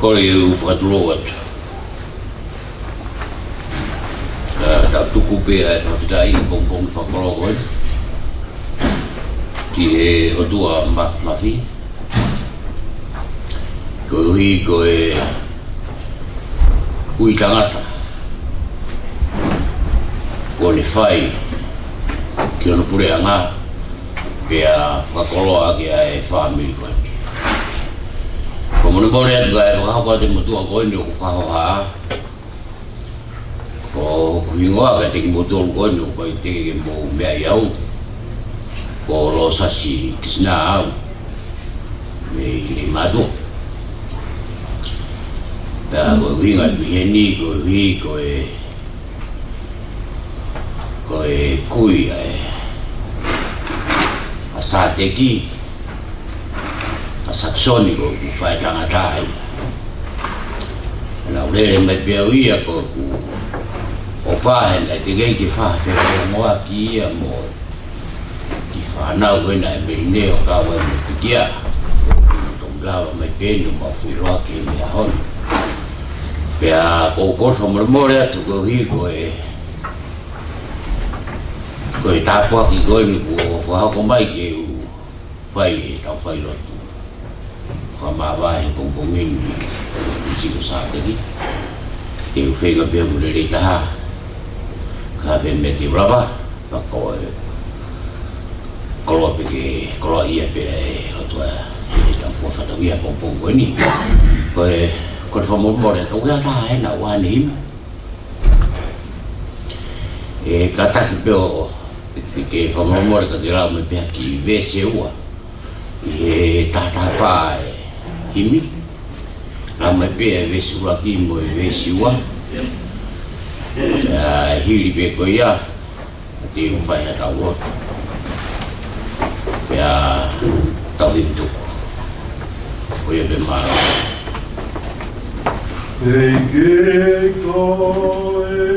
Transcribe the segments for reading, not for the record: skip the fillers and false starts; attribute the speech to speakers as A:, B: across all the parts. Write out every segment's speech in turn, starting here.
A: Koi whakatulot. Tau tuku pēa e whakitai i pongpong whakoroko e. Ki e otua mafi. Ko hui ko e ui tangata. Ko ne whai ki ono pure a ngā. Pēa whakoloa ki a e whamiri koe. Ko mone mone atu ka e whakahapa te motua koe ni o whakahoha. Ko hingoa ka teki motua koe ni o koe teke ke mo mea i au. Ko lo sasi kisina au. Me i mato. Pea koe hinga i heni koe hui koe kui a Sateki Saksoni ko ku whae tangatai. Nā urere mai pia uia ko ku o whahe lai te gei ki whahe te kaya moa ki ia mo ki whanau koe nai meri neo kawa e me pikia. Tong lawa mai pēnu ma whiroa ki mea hon. Pea ko korfa more atu ko hi koe tāpua ki koe ni ku whahako mai ke u whai e tau whai lotu. Fkamavae pongpongin di siku Sateki. Te whenga pia murere taha. Ka pe me te raba. Pa koe koloa peke, koloa ia pia e hotua e tampua whatawia pongpongko ni. Koe whamomore ka wea taha e na wane hima. E ka taki pio ke whamomore ka te rao me pia ki vese ua. E tata whae himi. Rama pia vesi uraki mo e vesi ua. Hiri pe ko ia. Te uwhai a tau roto. Pea tau hintuko. Ko ia pe mara. Hei ke koe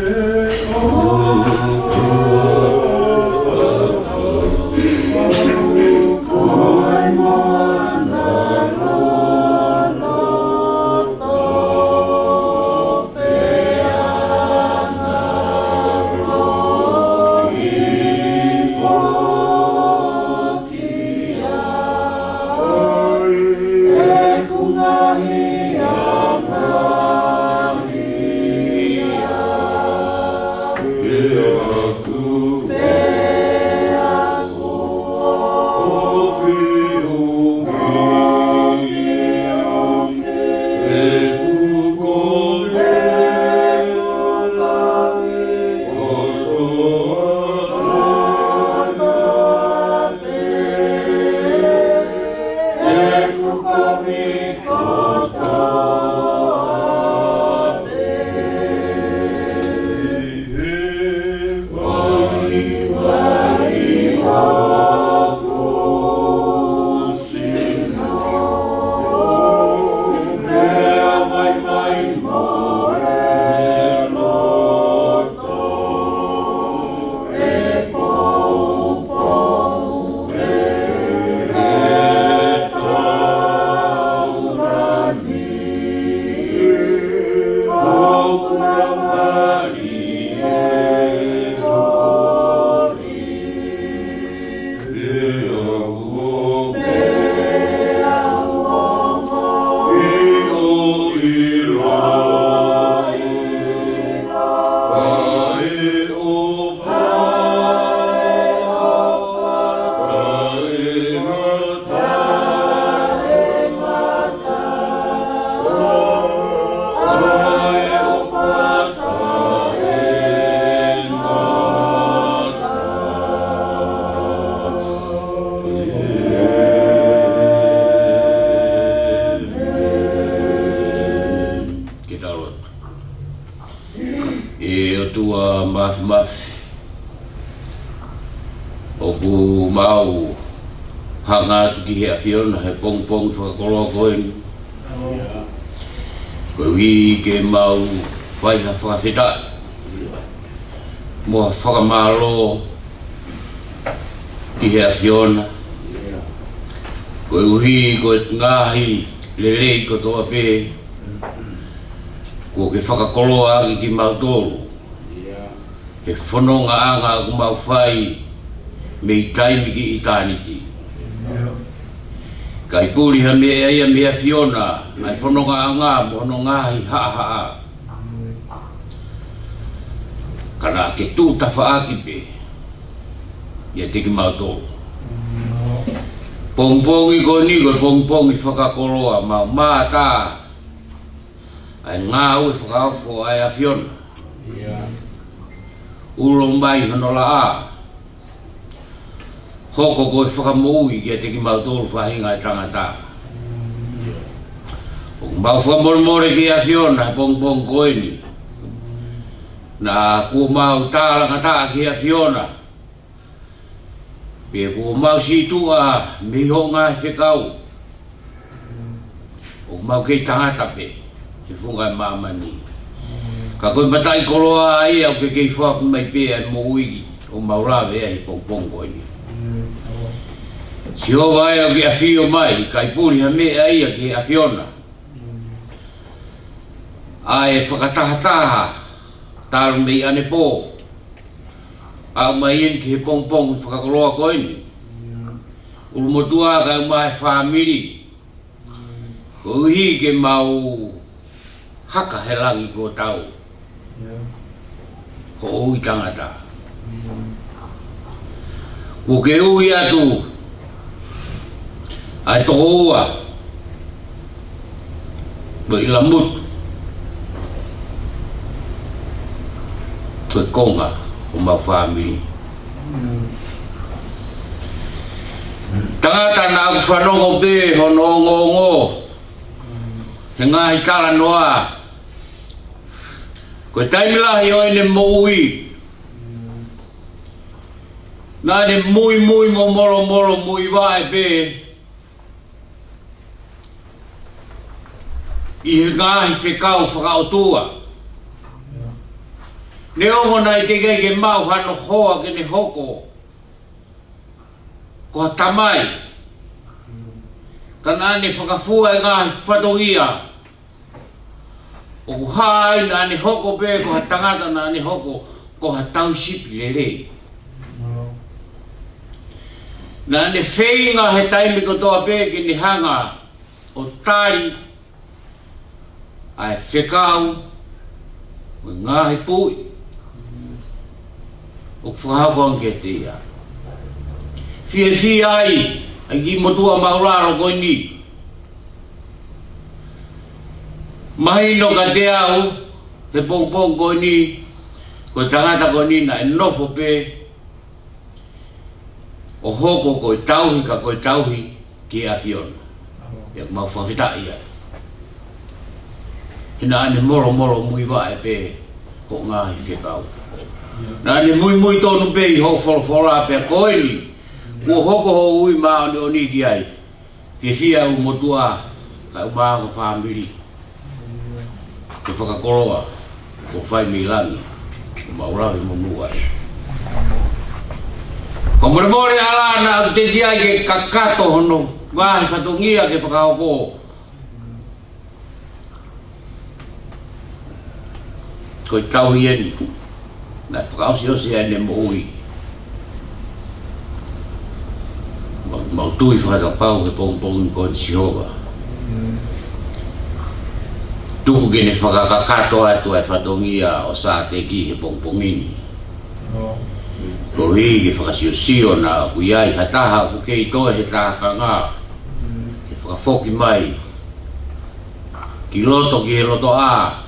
A: E o tua maf o ku mau hanga ki he afiona he pong whakakoloa koe koe wi ke mau wai ha whakawhita mua whakamalo ki he afiona koe uhi koe ngahi lelei ko toa pē ko ke whakakoloa ki mau tolu he whanonga anga ku mau whai me i taimi ki i tāniti kai pūri ha mea ia mea Fiona ai whanonga anga mono ngahi haa kana ke tū tawhaaki pe ia te ki mau tolu pongpongi ko ni ko pongpongi whakakoloa mau mātā ai ngā ui whakaofo ai a Fiona ulo mai hanola a hoko koe whakamoui kia te ki mau tolu whahinga i tangata mau whamoremore ki a Fiona pongpong koe ni na kua mau tālanga tā ki a Fiona pe kua mau situa mi ho ngā whekau o mau kei tangata pe he whunga e mamani ka koe matai koloa ai au ke kei whaku mai pe ai mo uigi o mau rawe ai pongpong koe ni si ho vai au ki a Fio mai kai puri ha me ai a ki a Fiona ai whakatahataha taru mei ane pō au mai en ki he pongpong whakakoloa koe ni ulu motua ka au mai whamiri ko uhi ke mau haka he langi ko tau ko ui tangata ko ke ui atu ai to ua ko ila mut ko konga o mau whamiri tangata na aku whanongo pe hono ngongo he ngahi tala noa ko taimilahi o ene moui na ne mui mo molo mui vai pe i he ngahi whekau whakaotua ne ongo nai te kei ke mau hano hoa ke ne hoko ko tamai kana ne whakafua e ngahi whatongia o hai na ne hoko pe ko tangata na ne hoko ko tau sipi lelei na ne whenga he taimi ko toa pe ke ne hanga o tai ai whekau o ngahi pui o whahapon ke te ia fia ai ai ki motua mauraro koe ni mahino ka te au he pongpong koe ni koe tangata koe ni na e nofo pe o hoko koe tauhi ka koe tauhi ki a Fiona ia mau whawhita ia hina ane moro mui wae pe ko ngahi whekau na ane mui tonu pe i ho whora pe koe ni kua hoko ho ui maa ni oni ki ai fia u motua ka umaa ka whamiri ke whakakoloa ko whai milangi ko maurahi monua ai ko mure ala na te ki ai ke kakato hono ngahi whatongia ke whakahoko ko i tau ieni na whakaosi ane mo ui mau tui whakapau ke pongpong ko Jehova tuku ke ne whakakakato atu e whatongia o Sateki he pongpongini ko hi ke whakasiosio na ku iai hataha ku kei toe he tāka ngā ke whakafoki mai ki loto ki he loto a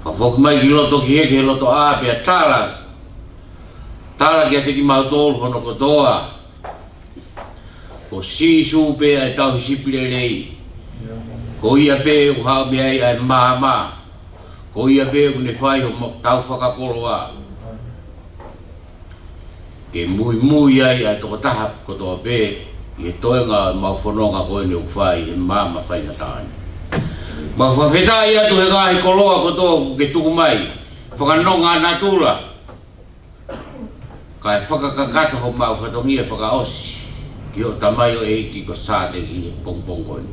A: whakafoki mai ki loto ki he loto a pia tala ki a te ki mau tolu hono kotoa ko sisu pe ai tau sipile lei ko ia pe u hau me ai ai mama Ko ia be ne fai o tau whakakoloa. Ke mui ai ai toko taha ko toa be i e toenga mau whanonga koe ni uwhai e mama whai na tāne. Mau whawhetai atu he ngahi koloa ko toa ke tuku mai. Whakanonga na tūra. Kai whakakakata ho mau whatongia whakaosi. Ki o tamai o eiki ko Sateki pongpong koe ni.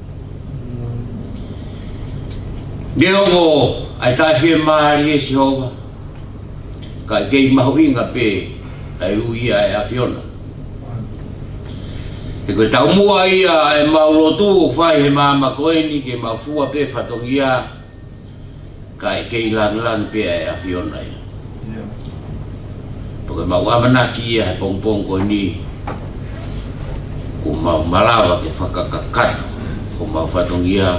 A: Neongo ai tai whie mahari e Sihova. Kai kei mahu inga pe ai uia e a Fiona. E koe tau mua ia e maulotu o whai he mama koe ni ke maufua pe whatongia. Kai kei lang pe e a Fiona ia. Porque mau amanaki ia he pongpong koe ni. Ko mau malawa ke whakakakata. Ko mau whatongia.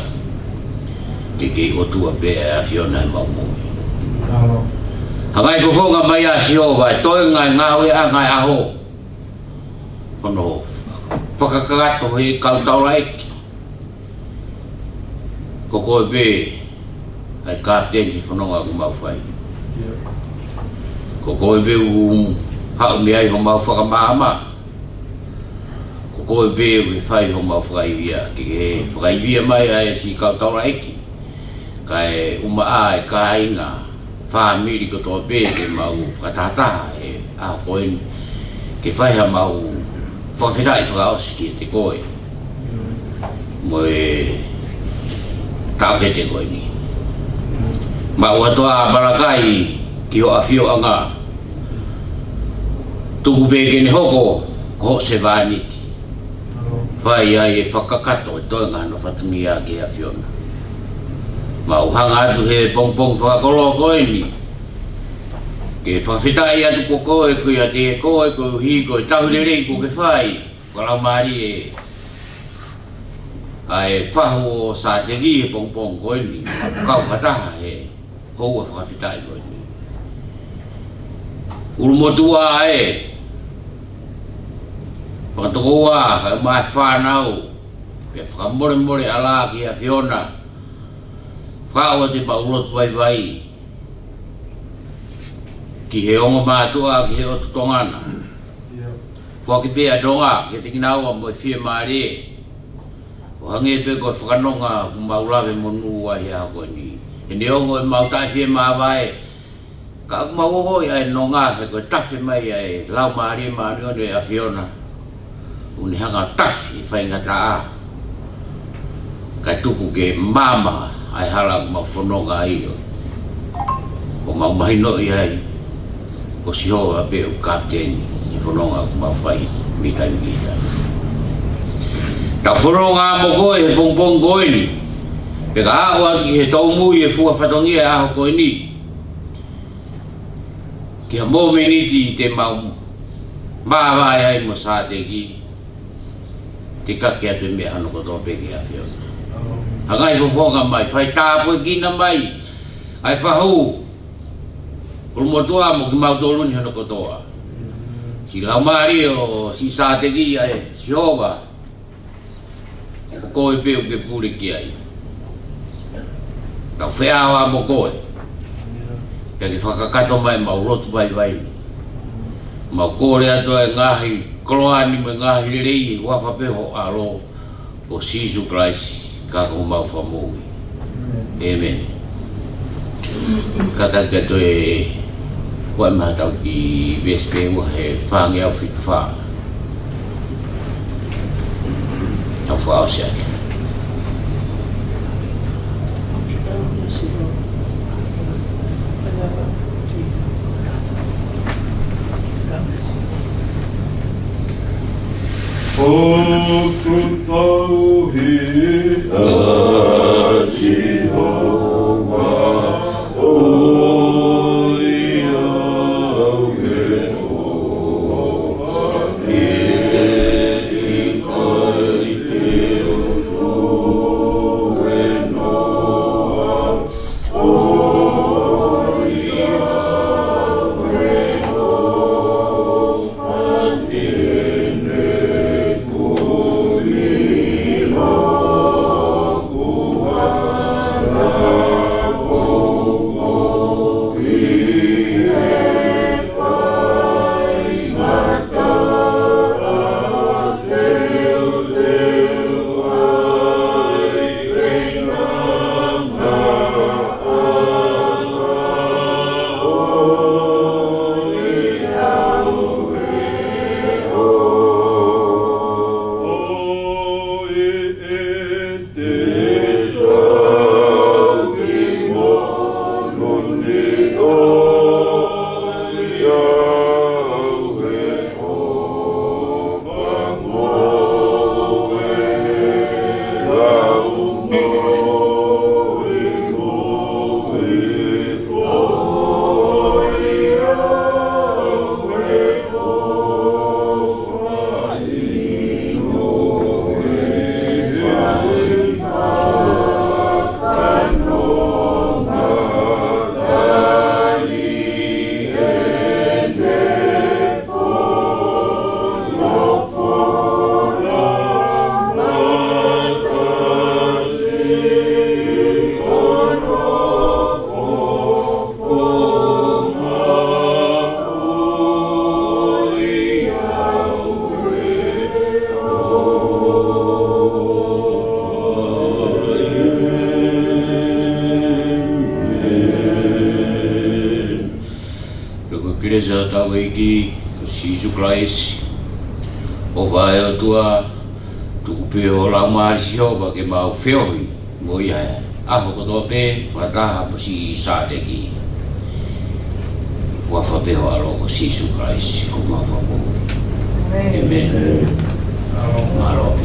A: Ke o tua pe a Fiona e mau mui. Hangai ko whonga mai a Sihova e toi ngai ngawe a ngai aho. Kono whakakagato he kautaura eki. Ko koe pe ai kapteni whanonga ku mau whai. Ko koe pe hau me ai ho mau whakamahama. Ko koe pe whai ho mau whakaivia. Ke he whakaivia mai ai si kautaura eki. Kai umaa e kai ngā whamiri ko tō pē ke mau katataha e a koe ke whaiha mau whawhirai whakaosi ki te koe. Mo e tāke te koe ni. Mau atoa Malangai ki ho awhio a ngā. Tuku pē ke ne hoko ko ho se wāniti. Whai ai e whakakato e toi ngā no whatungia ki a Fiona. Mau hanga atu he pongpong whakakolo koe ni. Ke whawhitai atu ko koe koe a te koe koe hi koe tahurerei ko ke whai. Whalau maari e ai whahu o Sateki he pongpong koe ni. Kau whataha he houa whawhitai koe ni. Urumotua e whakatoko ua kai mai whanau. Pe whakamore ala ki a Fiona. Whaawa te paulotu vai ki he ongo mātua ki he o tutongana. Whaki pe a donga ki te kinaua mo e whie maare. O hange pe koe whakanonga ku maulawe monu wa hea koe ni. E ne ongo e mautai whie māwae. Ka aku mauohoi ai no ngā he koe tawhi mai ai lau maare maare ono e a Fiona. Uni hanga tawhi whai ngata a. Kai tuku ke mama. Ai hala mau whanonga ai o. Ko mau mahino i ai. Ko Sihova pe o kapteni. I whanonga ku mau whai mitai. Ta whanonga mo koe he pongpong koe ni. Pe ka hao atu ki he tau mui e fua whatongia e aho koe ni. Ki ha mō meniti i te mau mawai ai mo Sateki. Te kake atu me hano ko tō peke a Fiona. Hangai ko whonga mai, whai tāpoi kina mai, ai whahu. Urumotua mo ki mautoluni hana kotoa. Si laumari o si Sateki ai, Sihova. Koe peo ke puri ki ai. Tau wheawa mo koe. Pea ki whakakato mai mau rotu vai. Mau kore ato e ngahi koloani me ngahi rei wafa peho alo o Jesus Christ. Kako mau whamui. Amen. Kakakato e wai mahatau ki vespe ua he whangi au whitu wha. Tau wha au seake.
B: O ku tau hi a Sihova, o ia ke oa, i kai te o e noa, o ia ke oa,
A: Teresa Tawiki, Jesus Christ, o vai o tua, tu pe o la marisi o ba ke mau feoi, mo ia, aho ko pe, wataha po si Sateki. Wa fa pe o alo ko Jesus Christ, ko ma fa mo. Amen. Maro.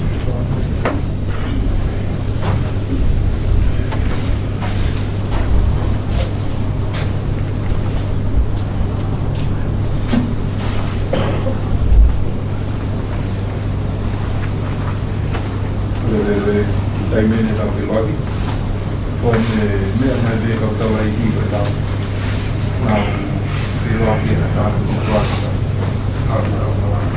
C: Taimene tau ke waki. Koe mea mai te kau tau ai ki koe tau. Nā te waki na tātu kua waki tau. Kāpura o na waki.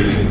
B: Oh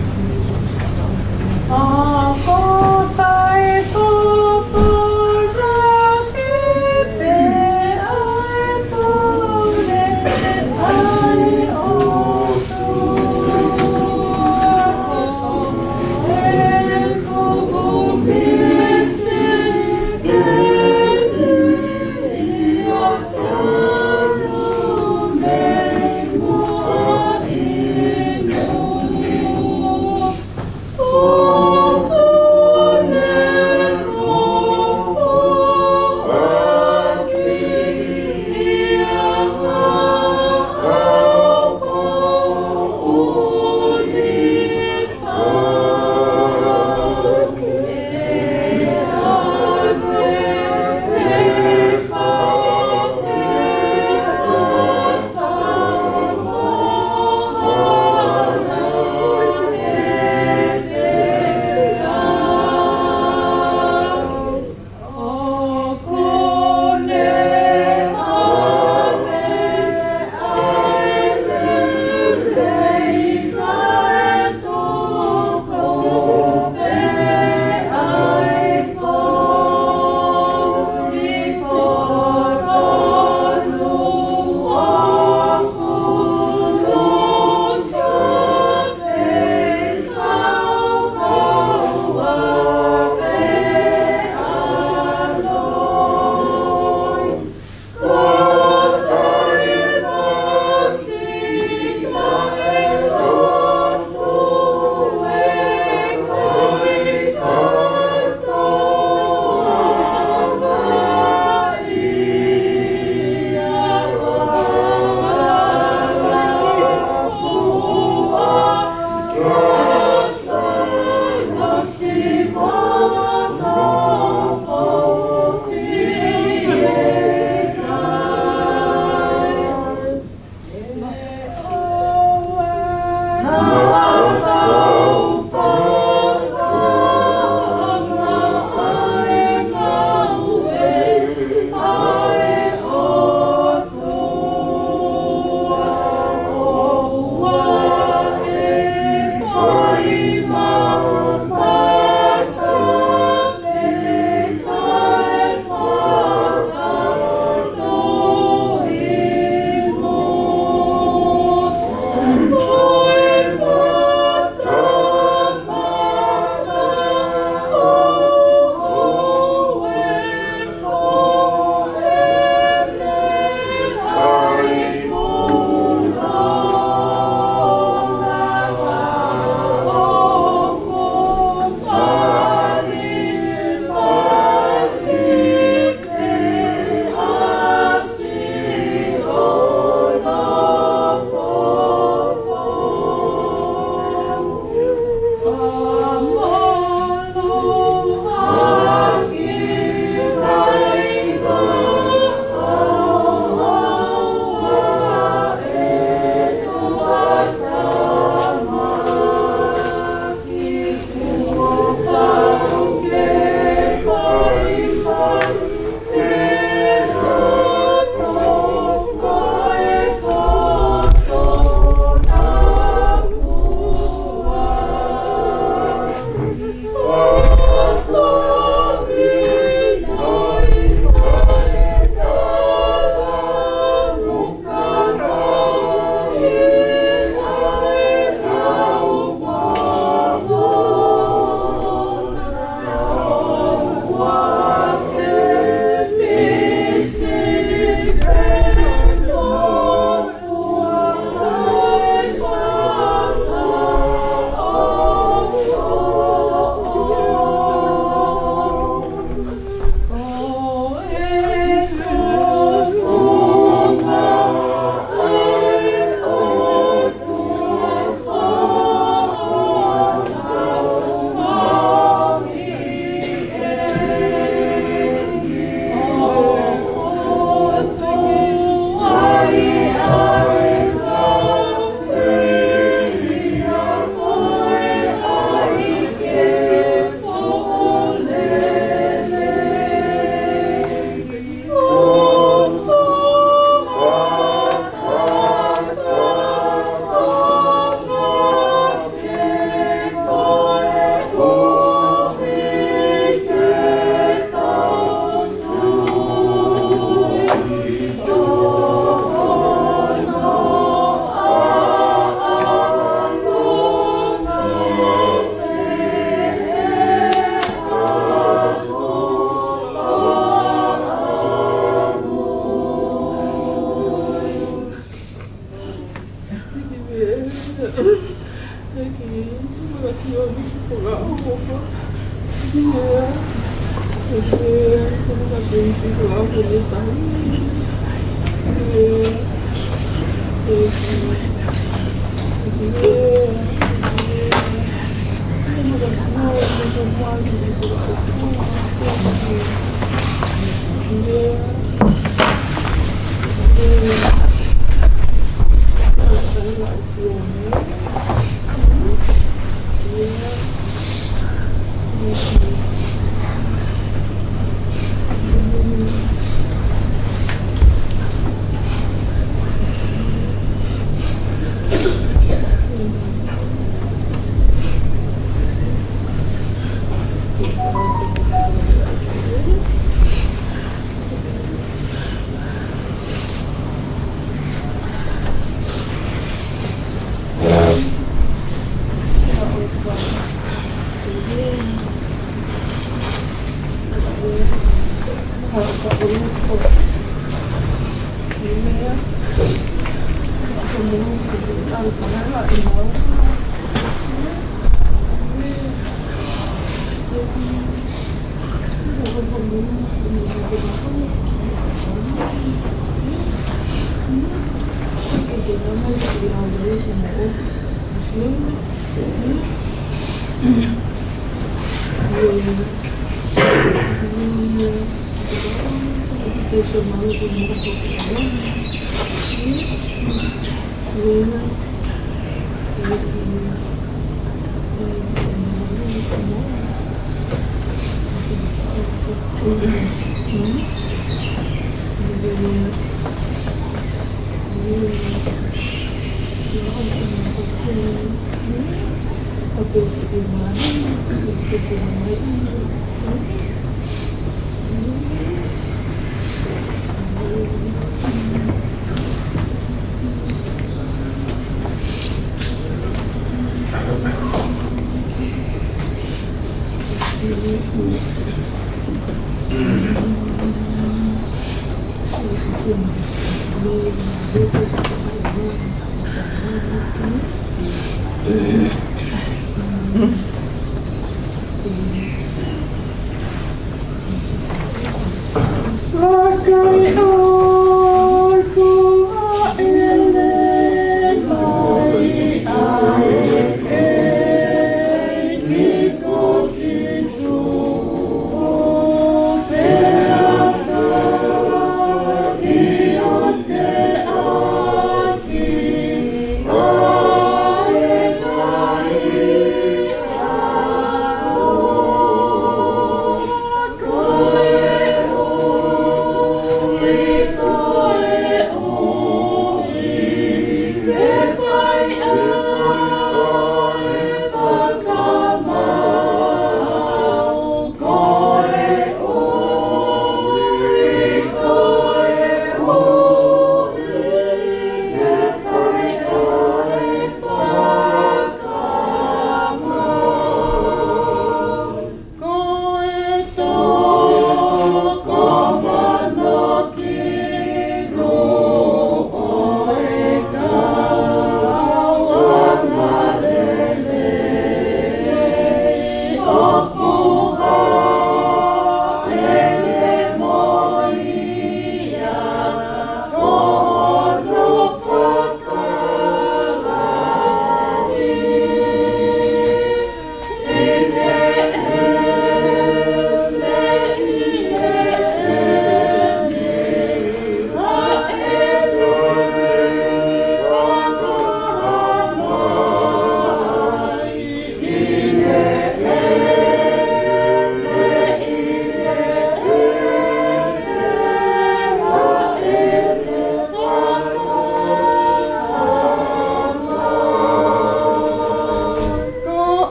B: Oh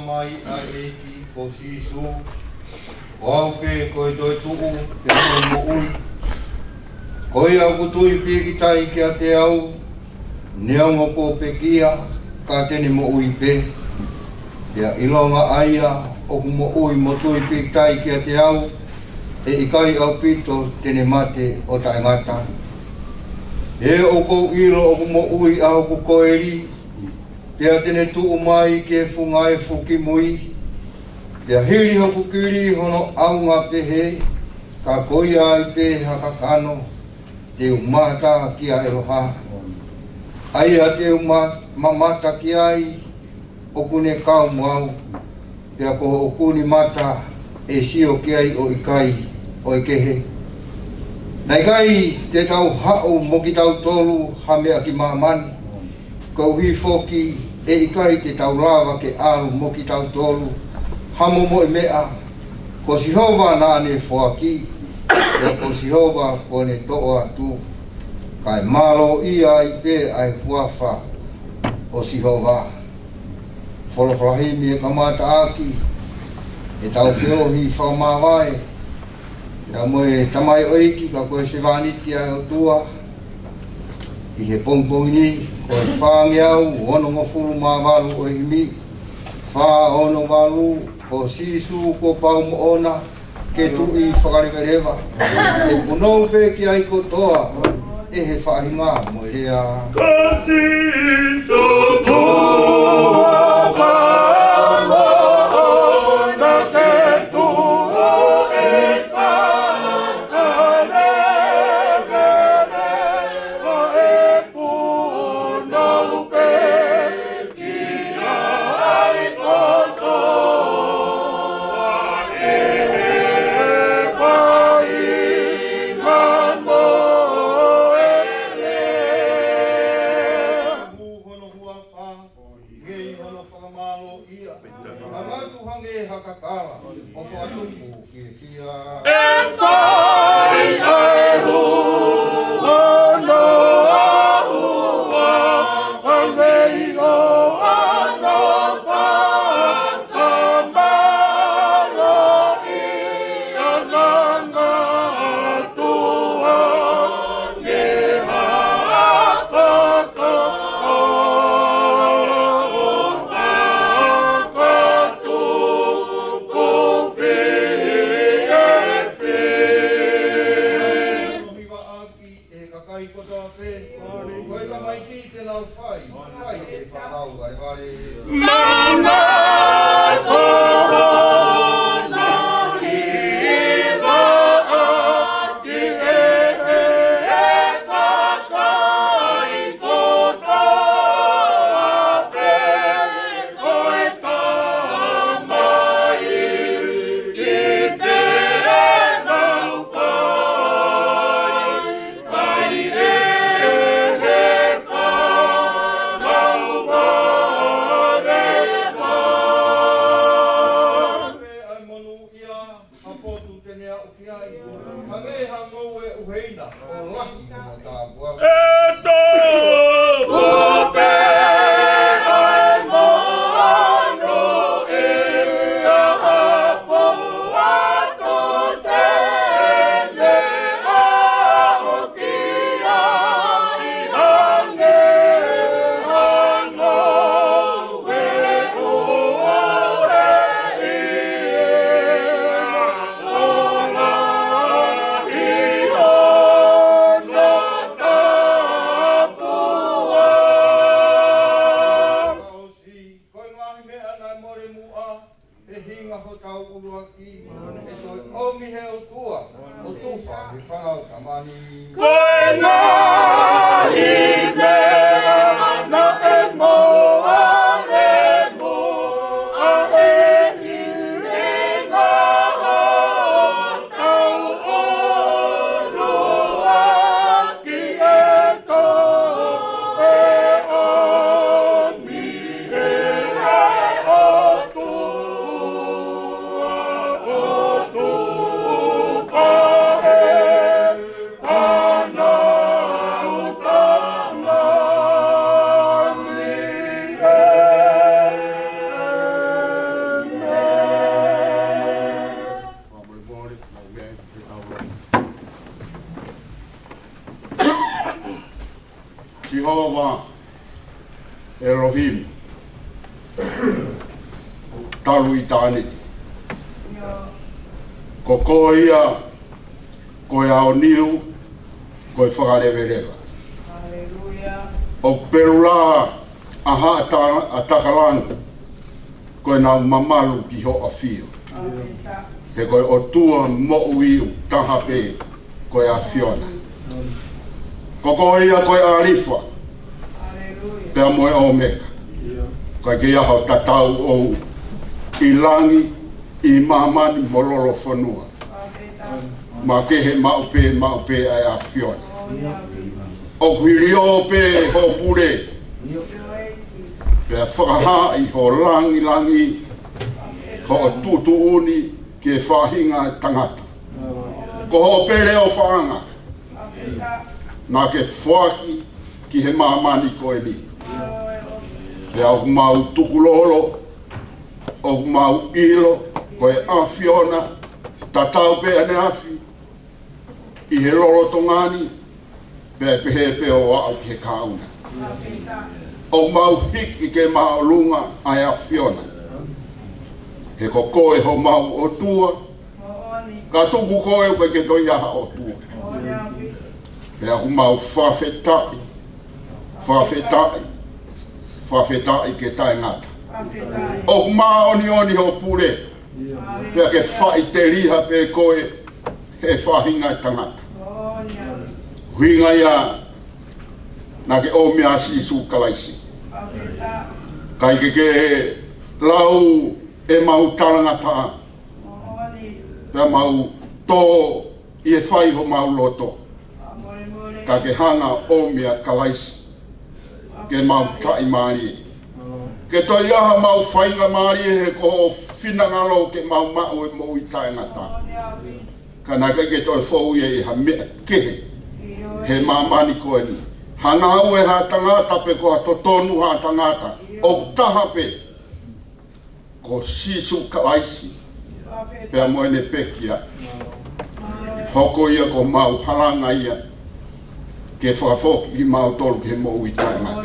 D: mai a eki ko sisu. Wau pe koe toi tuu te mo ui. Koe au kutui piki tai ki a te au. Neongo ko pekia ka tene mo ui pe. Ia ilonga aia o mo ui mo tui piki tai ki a te au. E ikai au pito tene mate o tae ngata. E o kou ilo o mo ui au ku koeri. Pea tene tuu mai ke fungai fuki mui. Pea hiri hoku kiri hono au ngā pehe. Ka koi ai pe haka kano. Te umata ki a eroha. Ai a te mamata ki ai. Okune kau mau. Pea ko okuni mata e sio ki ai o ikai o ikehe. Nei kai te tau hau mo ki tau tolu ha mea ki mamani. Ko hui foki e ikai te tau lava ke alu mo ki tau tolu. Hamo mo i mea. Ko Sihova nā ne fuaki. Ko Sihova ko ne toa tu. Kai malo ia i pe ai fuafa o Sihova. Wholofalahimi e kamata aki. E tau whiohi fkamavae. Ia moe tamai oiki ka koe se vaniti ai o tua. I he pongpongi koe whaangi au ono ngofuru mā walu o himi. Wha ono walu ko sisu ko pau mo ona ke tui whakarewerewa. E punou pe ki ai kotoa e he whahinga mo rea.
B: Ka sisu tua pau mo ona ke tua e talu I tāne. Ko koia, koe ao niu, koe whakarewerewa. O perula aha a takaranga, koe nā mamalu ki ho a whio. He koe o tua mo uiu tahape koe a Fiona. Ko koia koe a rifa, pea moe o meka. Koe ke aho tatau o I langi, I mamani mololo whanua. Ma kehe maupe ai a Fiona. O huirio pe ho pure. Pea whakaha I ho langi, ho tutu uni ke whahinga tangata. Ko ho pere o whaanga. Nā ke whaki ki he mamani koe ni. Pea o mau tukulolo, o mau ilo, koe a Fiona, tatau pe ane afi, I he lolo tongani, pea pehe pe o au ki he kauna. O mau hiki ke mau lunga ai a Fiona. He ko koe ho mau o tua, ka tuku koe upe ke toi aha o tua. Pea ku mau whawhetai ke tai ngata. O ma oni ho pure, pea ke whai te riha pe koe he whahinga tangata. Huinga ia, na ke o mea sisu kalaisi. Kai ke lau e mau tarangata, pea mau tō I e whai ho mau loto. Ka ke hanga o mea kalaisi, ke mau tai maari. Ke toi aha mau whainga maari he ko whinangalo ke mau mao e mo I tai ngata. Ka nā ke toi whou e ha mea kehe, he mamani koe ni. Hanga au e ha tangata pe ko ha totonu ha tangata, o taha pe, ko sisu kalaisi, pea moe ne pekia. Hoko ia ko mau halanga ia, ke whakafoki ki mau tolu ke mo I tai ngata.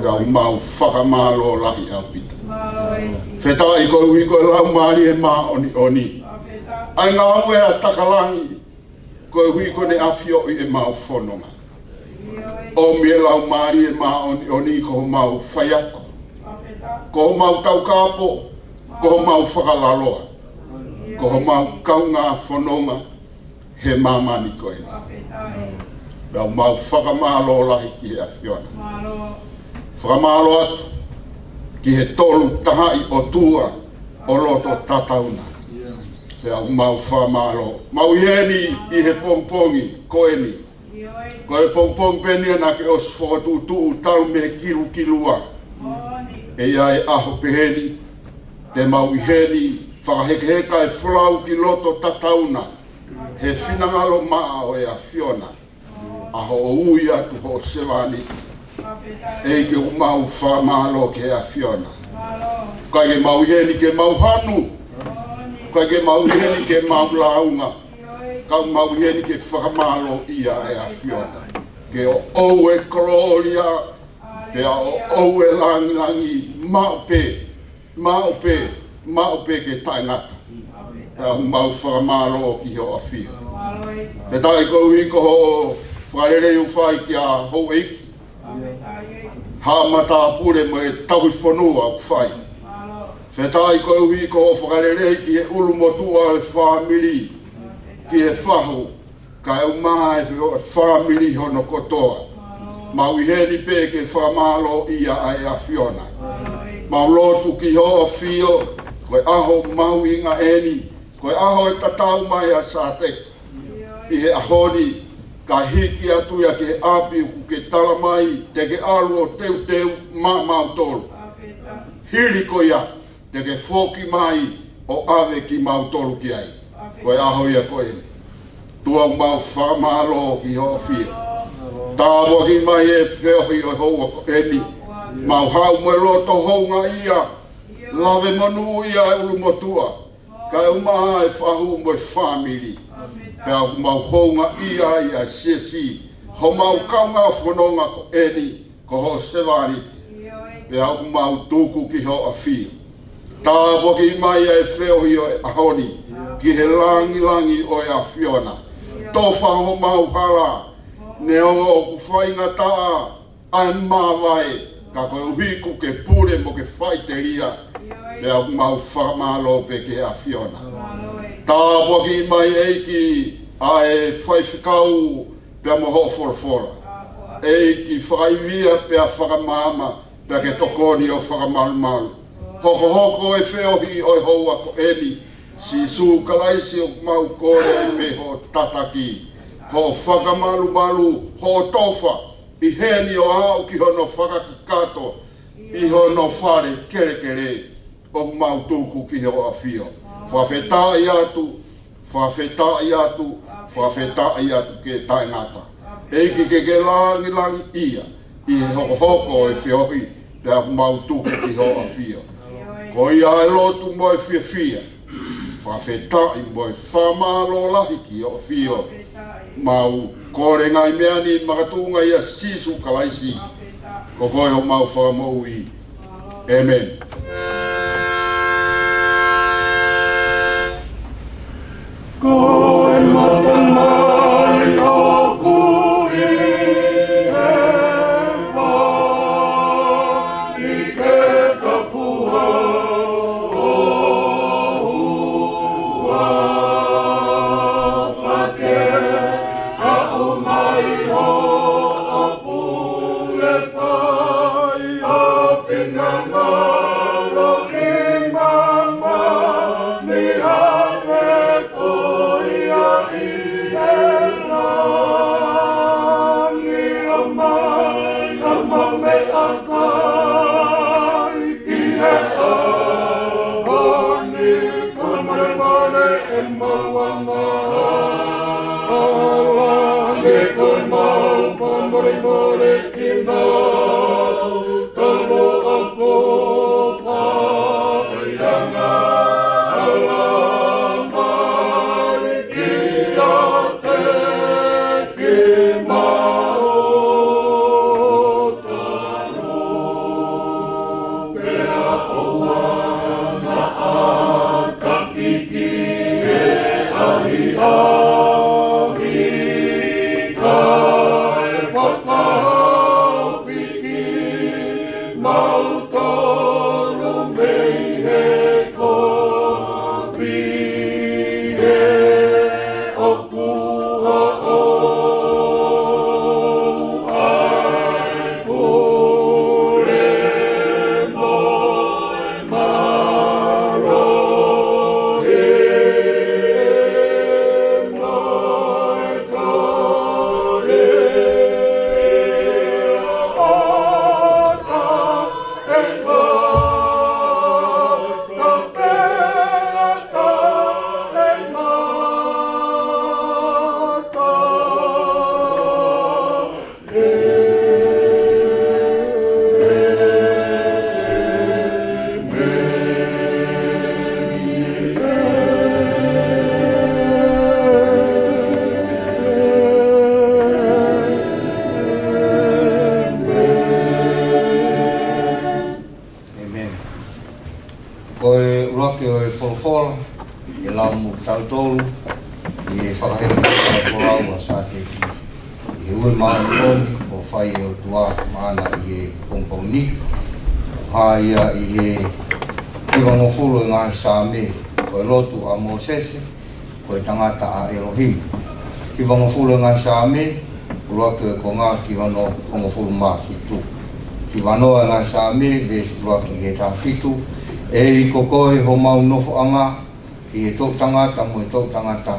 B: Rau mau whakamalo lahi au pita. Whetai koe ui koe lau maari e maa oni. Ai ngā ue a takalangi, koe ui koe ne awhio I e mau whanonga. O mie lau maari e maa oni ko mau whaiako. Ko mau tau kāpo, ko mau whakalaloa. Ko mau kaunga whanonga, he mamani koe. Rau mau whakamalo lahi ki a Fiona. Whakamalo atu, ki he tolu tahai o tua o loto tatauna. Pea mau whakamalo. Mau ieni I he pongpongi, koe ni. Koe pongpong penia na ke os whakatutu tau me kilua. E ia e aho peheni, te mau iheni, whakahekeheka e whulau ki loto tatauna. He whinangalo maa o e a Fiona. Aho o ui atu ho sewani. E ke mau whamalo ke a Fiona. Kai ke mau iheni ke mau hanu. Kai ke mau iheni ke mau launga. Kai mau iheni ke whakamalo ia e a Fiona. Ke o oue koloria, ke o oue langi, maupe ke taingata. Mau whakamalo ki ho a Fiona. Te tai kou I ko ho wharere u whai ki a ho eiki. Ha mata pure mo e tau whanua u whai. Whetai kou I ko ho wharere ki e ulu motua e whamiri. Ki e whahu, ka e umaha e whamiri hono kotoa. Mau iheni pe ke whamalo ia ai a Fiona. Mau lotu ki ho a Fio, koe aho mau inga eni. Koe aho e tatau mai a Sateki. I he ahoni, ka hiki atu ia ke api ku ke tala mai, te ke alu o teu mau tolu. Hiri ko ia, te ke whoki mai o ave ki mau tolu ki ai. Koe aho ia koe. Tua mau whamalo ki ho Fio. Tāwa ki mai e whiohi o hoa ko eni. Mau hau mo loto hounga ia, lawe manu ia e ulu motua. Ka umaha e whahu mo e whamiri. Pea mau hounga ia ia sesi. Ho mau kaunga whanonga ko eni, ko ho sewari. Pea o mau tuku ki ho a fia. Tā poki mai e wheo hi o e ahoni. Ki he langi o e a Fiona. Tō whaho mau hala. Ne o ku whainga taa. Ai mawai. Ka koe uhiku ke pure mo ke whaiteria. Pea o mau whamalo pe ke a Fiona. Tā poki mai eiki a e whaifikau pea mo ho forfora. Eiki whaivia pea whakamama. Pea ke tokoni o whakamalu. Hoko e whiohi o e houa ko eni. Si su kalaisi o mau kore e me ho tataki. Ho whakamalu ho tofa. I heni o au ki hono whakakato. I hono whare kere. O mau tuku ki ho a whio. Whawhetai atu ke taingata. Eiki ke langi ia. I hoko e whiohi. Pea mau tuku ki ho a whio. Ko ia e lotu mo e fia. Whawhetai mo e whamalo lahi ki o whio. Mau kore ngai mea ni makatunga ia sisu kalaisi. Ko koe ho mau whamau i. Amen. Koe matamai o kui e ni ke kapua o ua whake a umai ho a pule whai a whinanga lo i mama ni hane koia i e rangi a mai a mame a kai ki he a honi kamare e mawanga alange koe mau kamare ki nā talo a ko whairanga alangai ki a te ki mau talo pea oa na a kakiki e ahi ahi kai whakawhiki mau tolu mei he kopi he oku o ai pure moi maro e moi kore ota e mai no peata e mata
D: Amen. Koe urake o e wholawhola, e lau mu tautolu, i e whakahera ki tautolu a Sateki. I he ue maani koni, o whai e o tua maana i e pongpongni. Ha ia i he kiwango fulu e ngahi sāme, koe lotu a Mosese, koe tangata a Elohim. Kiwango fulu e ngahi sāme, urake ko ngā kiwango fulu maa fitu. Ki wanoa ngai sāme, vesi ruaki he tā whitu, e i kokoe ho mau nofo anga, i he tō tangata mo e tō tangata.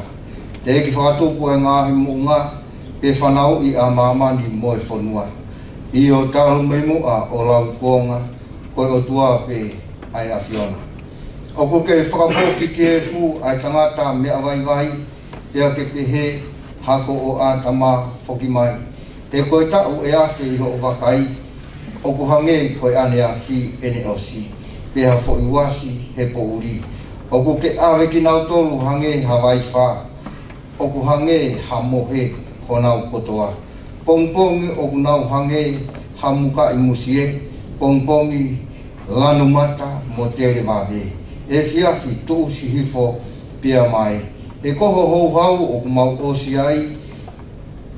D: Te eki whakatupu e ngāhi mo ngā, pe whanau i a mamani mo e whanua. I o tālu memu a o lau kuonga, koe o tua pe ai a Fiona. O ko ke whakapoki ke e fu ai tangata mea vai, pea ke pehe hako o a tama whoki mai. Te koe tau e awhi i ho o wakai, o ko hange koe ane a fi ene o si. Peha fo i wasi he po uri. O ko ke awe ki nau tolu hange hawai wha. O ko hange ha mohe ko nau kotoa. Pongpongi o ko nau hange ha muka i musie. pongpongi lanu mata mo te re mawe. E fiafi tu si hifo pia mai. E koho hou hau o kumau osi ai,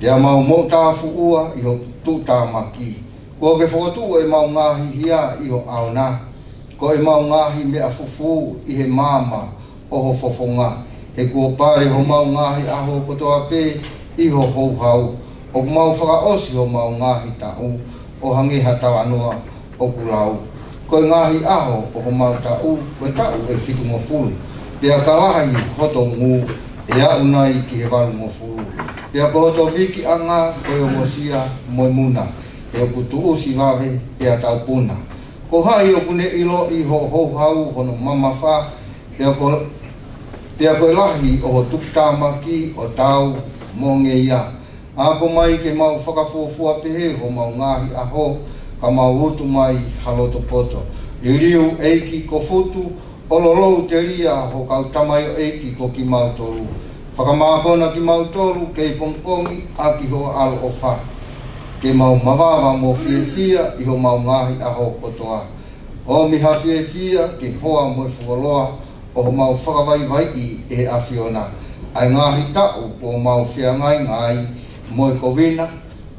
D: rea mau mo tāfu ua i ho tūtā maki. Ko ke whakatu e mau ngāhi hia i ho aona. Ko e mau ngāhi mea fufu i he māma o ho fofonga. He kua pare ho mau ngāhi aho kotoa pē i ho hou hau. O mau whakaosi ho mau ngāhi tāu o hangi hata anoa o kulau. Ko e ngāhi aho o ho mau tāu koe tāu e whitu mo fulu. Pea kawahi hoto ngu e a unai ki he walu mo fulu. Pea ko hoto wiki anga koe o mosia moi muna. Pea kutu usi wawe pea tau puna. Ko hai o kune ilo i ho hou hau hono mama wha. Pea koe lahi o ho tuktamaki o tau mo nge ia. Ako mai ke mau whakafuafua pehe ho mau ngahi aho ka mau utu mai haloto poto. Ririu eiki ko futu o lolou te ria ho kau tamai o eiki ko ki mau toru. Whakamākona ki mau toru kei pongpongi a ki ho alo o wha. Ke mau mawawa mo fia i ho mau ngahi aho kotoa. O miha fia ke hoa mo fualoa o ho mau whakawai i e a Fiona. Ai ngahi tau o mau fia ngai mo ko wina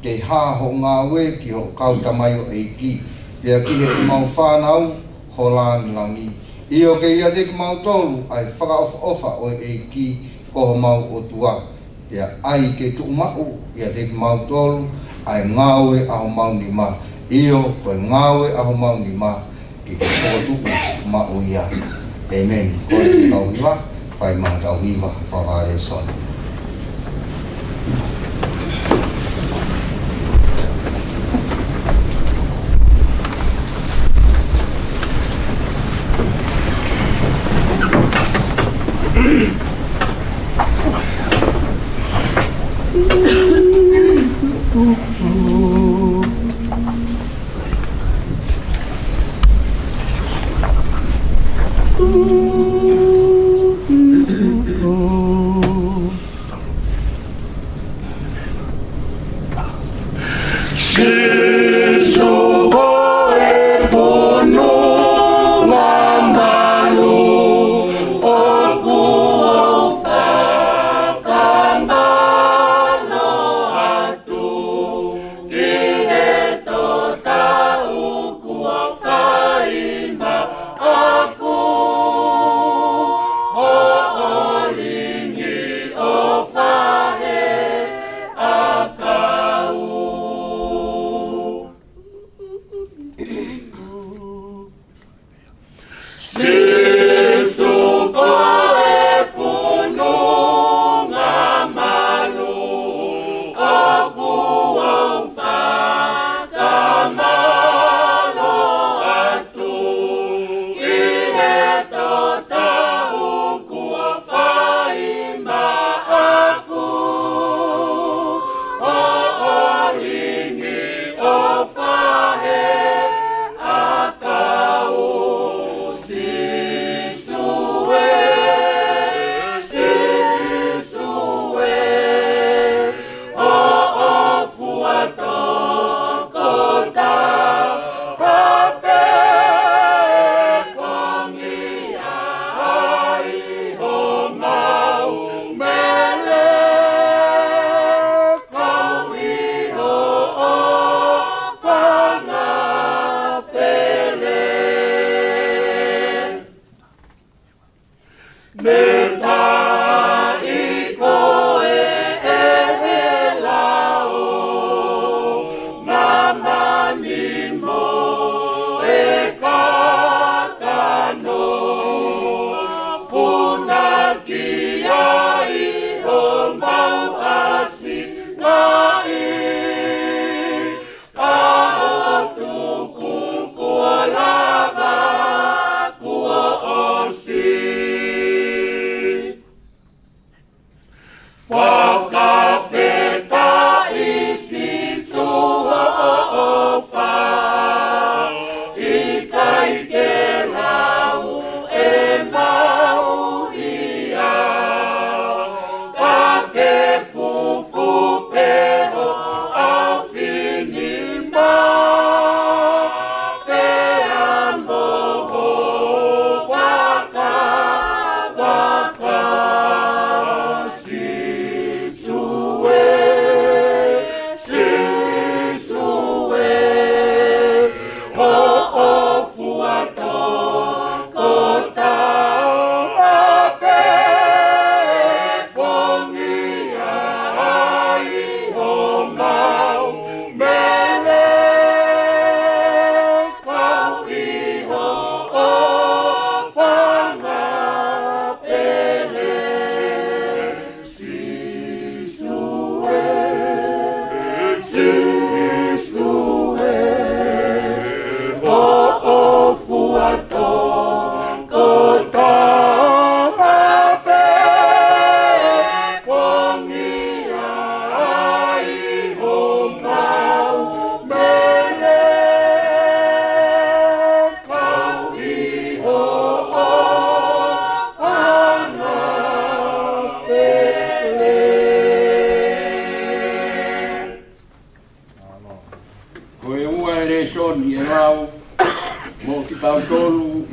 D: ke ha ho ngā we ki ho kau tamai o eiki. Pea ki he mau whanau ho lani langi. I o ke ia te ki mau tolu ai whakaofa o eiki ko ho mau o tua. Pea ai ke tu mau ia te ki mau tolu ai ngāwe aho mau ni ma. I o koe ngāwe aho mau ni ma ki ke kōtu mau ia. Amen. Koe te kau hiwa, whai maha tau hiwa, whaware soni.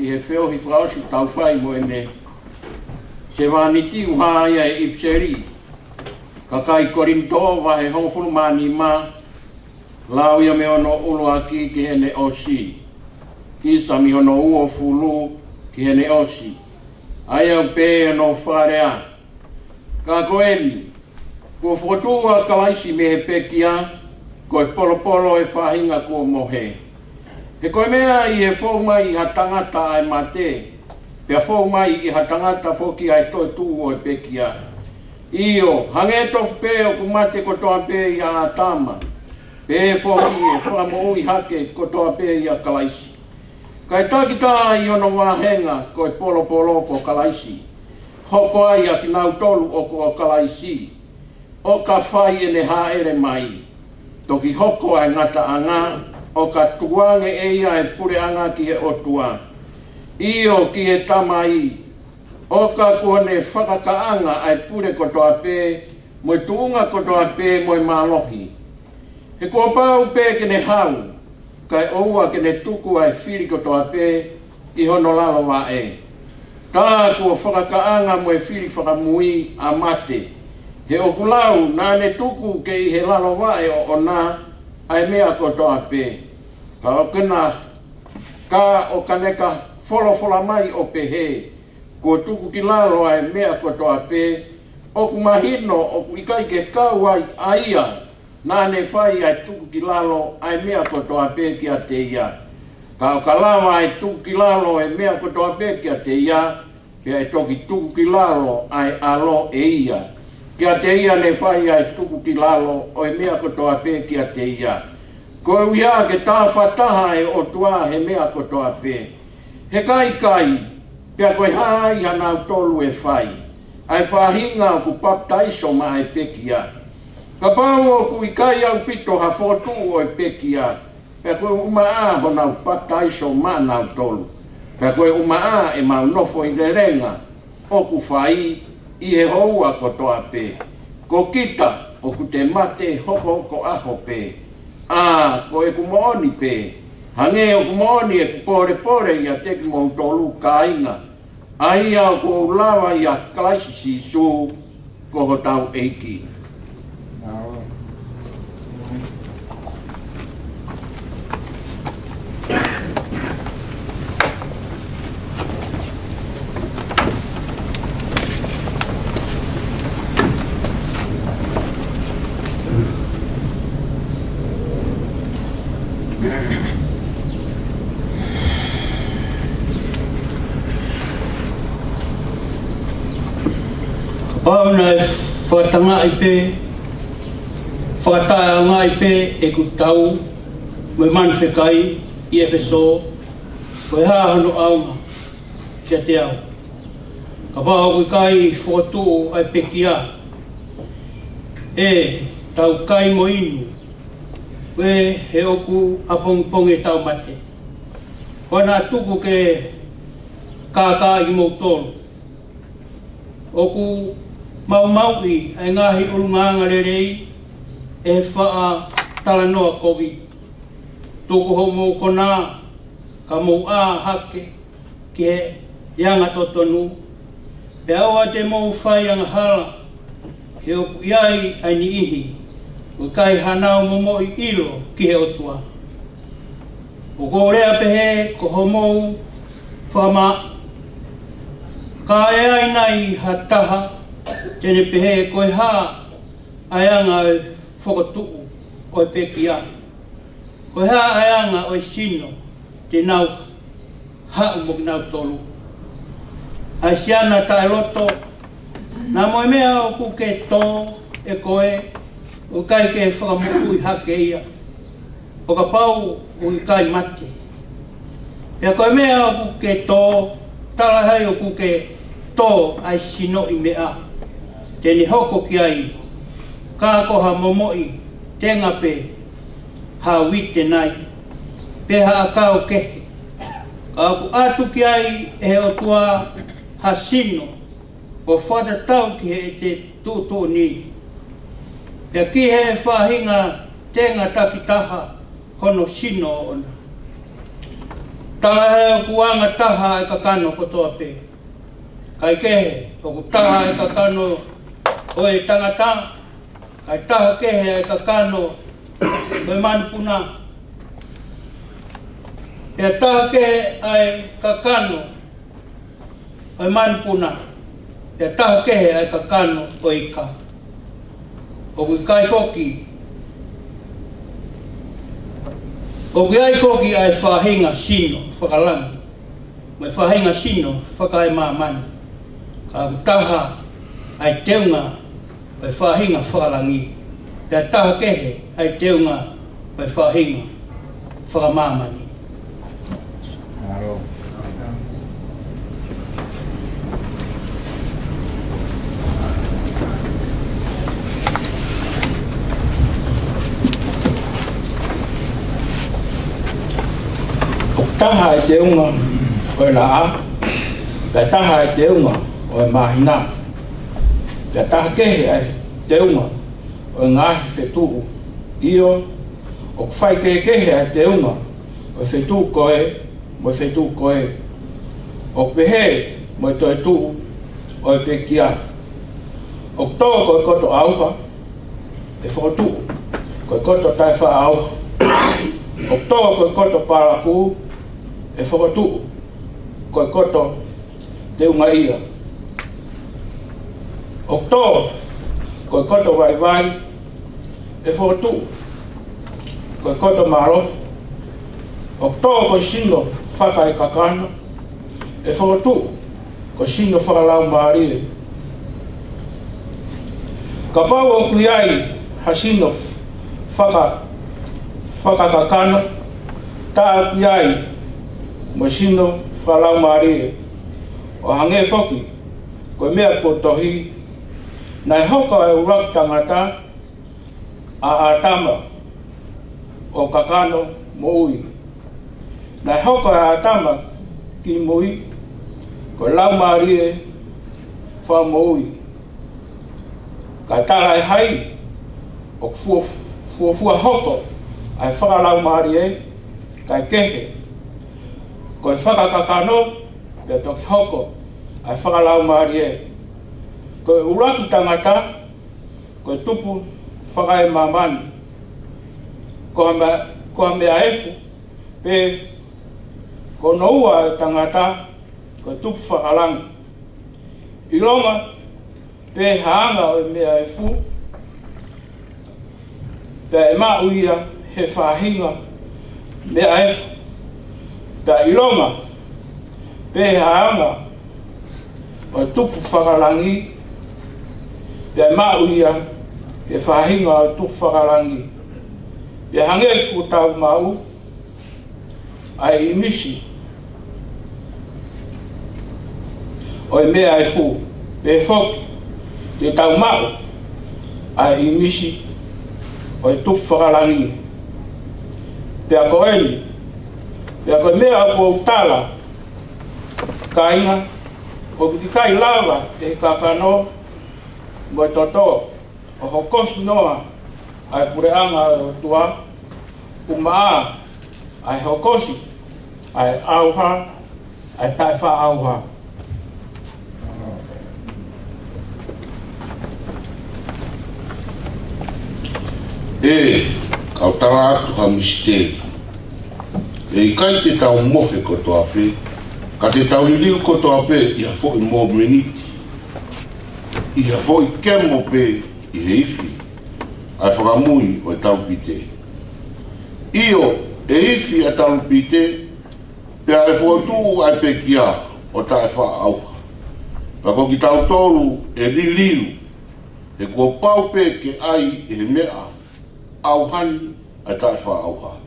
E: ki he wheo hi whaosu tau whai mo ene. Se wāniti uha ia e ipseri. Ka kai korinto wa he hongfuru mani ma. Lau ia me ono ulo aki ki hene osi. Ki sa mi ono uo fulu ki hene osi. Aia upe no wharea. Ka koeni. Ko whotua kalaisi me he pekia. Ko e polo polo e whahinga ko mohe. He koe mea i he whou mai i ha tangata ai mate. Pea whou mai i ha tangata whoki ai toi tūo e pekia. Io, hange tofu pe o kumate ko toa pe i a tama. Pe whoki e whamo ui hake ko toa pe i a kalaisi. Kai takita i ono wahenga ko e polo polo ko kalaisi. Hoko ai a ki nau tolu o ko kalaisi. O ka whai ene haere mai. Toki hoko ai ngata anga. O ka tuange e ia e pure anga ki he otua. Io ki he tamai. O ka kuone whakakaanga ai pure kotoa pē. Moi tuunga kotoa pē moi malohi. He kua pau pē kene hau. Kai oua kene tuku ai whiri kotoa pē. I hono lalo wa e. Tā kua whakakaanga moi whiri whakamui a mate. He okulau nāne tuku ke i he lalo wa e o ona. Ai mea kotoa pē. Ka o kena, ka o kaneka wholofola mai o pehe. Ko tuku ki lalo ai mea kotoa pē. O ku mahino o ku ikai ke kau ai aia. Nāne whai ai tuku ki lalo ai mea kotoa pē ki a te ia. Ka o ka lawa ai tuku ki lalo ai mea kotoa pē ki a te ia. Pea e toki tuku ki lalo ai alo e ia. Ki a te ia ne whai ai tuku ki lalo o e mea kotoa pē ki a te ia. Ko e uia ke tā whataha e o tua he mea kotoa pē. He kai kai, pia koe hai hanau tolu e whai. Ai whahinga o ku paptaiso ma e pekia. Ka pau o ku ikai au pito ha whotu o e pekia. Pia koe uma a honau paptaiso ma nau tolu. Pia koe uma a e mau nofo i le renga. O ku whai i he houa kotoa pē. Ko kita o ku te mate hoko hoko aho pē. Ko e kumooni pē. Hange o kumooni e kupore pore i a teki mou tolu ka inga. Ai au ko ulawa i a kalaisi si su ko ho tau eiki. Pauna whatanga i pē, whataia ngā i pē e ku tau, me manwhekai i e wheso, koe hāhano aunga, kia te au. Ka pāho koe kai whotū ai pekia, tau kai mo inu, koe he oku apongponge tau mate. Koe nā tuku ke kākā i mou tolu. Oku mau i ai ngahi urunganga rerei e whaa tala noa kovi. Tuku ho mou kona ka mou a hake ki he ianga totonu. Pe aua te mou whai anga hala he oku iai ai ni ihi. O kai hanau momo i ilo ki he otua. O kōrea pehe ko ho mou whama ka e ai nai hataha. Tene pehe koe hā aianga o whakatuku o e pekia. Koe hā aianga o e sino te nau hau mo ki nau tolu. Ai siana tae loto, nā moe mea o kuke tō e koe o kai ke whakamuku i hake ia. O ka pau o i kai mate. Pea koe mea o kuke tō, tala hai o kuke tō ai sino i mea. Tene hoko ki ai, ka koha momoi, tenga pe, ha wite nai, pe ha akao kehe. Ka aku atu ki ai e o tua ha sino, o whata tau ki he te tūtō ni. Pea ki he whahinga tenga takitaha hono sino ona. taha he kuanga taha e ka kano kotoa pe. Kai kehe, o taha e ka kano o e tangata. Kai taha kehe e ka kano o e manupuna. E taha kehe e ka kano o e manupuna. E taha kehe e ka kano o ika. O kui kai foki. O kui ai foki ai whahinga sino, whakalangi. Mai whahinga sino, whakai mamani. Ka taha ai teunga ai whahinga whakalangi. Te taha kehe ai teunga ai whahinga whakamamani. Taha e te unga o e la a, te taha e te unga o e mahina, te taha kehe e te unga o e ngahi whetuu io, o whai kehe e te unga o e whetuu koe, mo e whetuu koe, o pehe mo e toi tuu o e pekia, o toa koe koto auha, e whotuu, koe koto tai wha auha, o toa koe koto paraku, e whakatu koe koto te unga ia. O tō koe koto vai vai e whakatu koe koto maro. O tō koe sino whaka e kakana e whakatu koe sino whakalau maari. Ka pau o kui ai ha sino whaka kakana tā kui ai mo sino whalau maari o hange whoki koe mea potohi nai hoka e urak tangata a atama o kakano mo ui. Nai hoka e atama ki mui koe lau maari wha mo ui. Kai tarai hai o fuafua hoko ai whakalau maari kai kehe koe whakakakano, te toki hoko, ai whakalau maari e. Koe uraki tangata, koe tupu whakae mamani. Koe mea efu, pe ko noua tangata, koe tupu whakalangi. I ronga, pe haanga o mea efu, pe e maa uia he whahinga mea efu. Ta ilonga, pe haanga, o tupu whakalangi, te mauia, e whahinga o tupu whakalangi. Te hange ku tau mau, ai imisi, o e mea e fu, pe whoki, te tau mau, ai imisi, o e tupu whakalangi. Te a koeni, Pea koe mea ko utala, kainga, o ki kai lava e kakano, mo e toto, o hokosi noa, ai pureanga o tua, umaa, ai hokosi, ai auha, ai taiwha auha.
B: E, kautara atu ka misteri. E i kai te tau mohe koto ape, ka te tau liliu koto ape i a fo i mō meniti. I a fo i kemo pe i he ifi, ai whakamui o e tau pite. Io e ifi a tau pite, pe a e whoatu ai pe kia o tae wha auha. Pako ki tau toru e liliu, e kua pau pe ke ai e he mea auhani ai tae wha auha.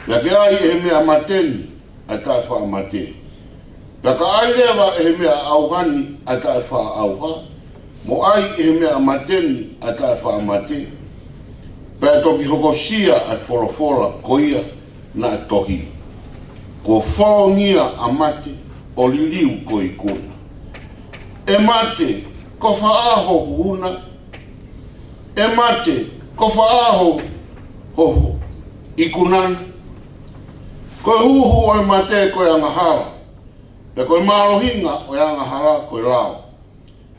B: Pea ke ai e mea mateni, ai tae wha mate. Pea ka ai lewa e mea auhani, ai tae wha auha. Mo ai e mea mateni, ai tae wha mate. Pea toki hokosia ai forofora koia na e tohi. Ko whaongia a mate o liliu ko i kuna. E mate, ko whaaho huna. E mate, ko whaaho hoho i kunana. Koe huhu o mate koe angahara. E koe marohinga o angahara koe lao.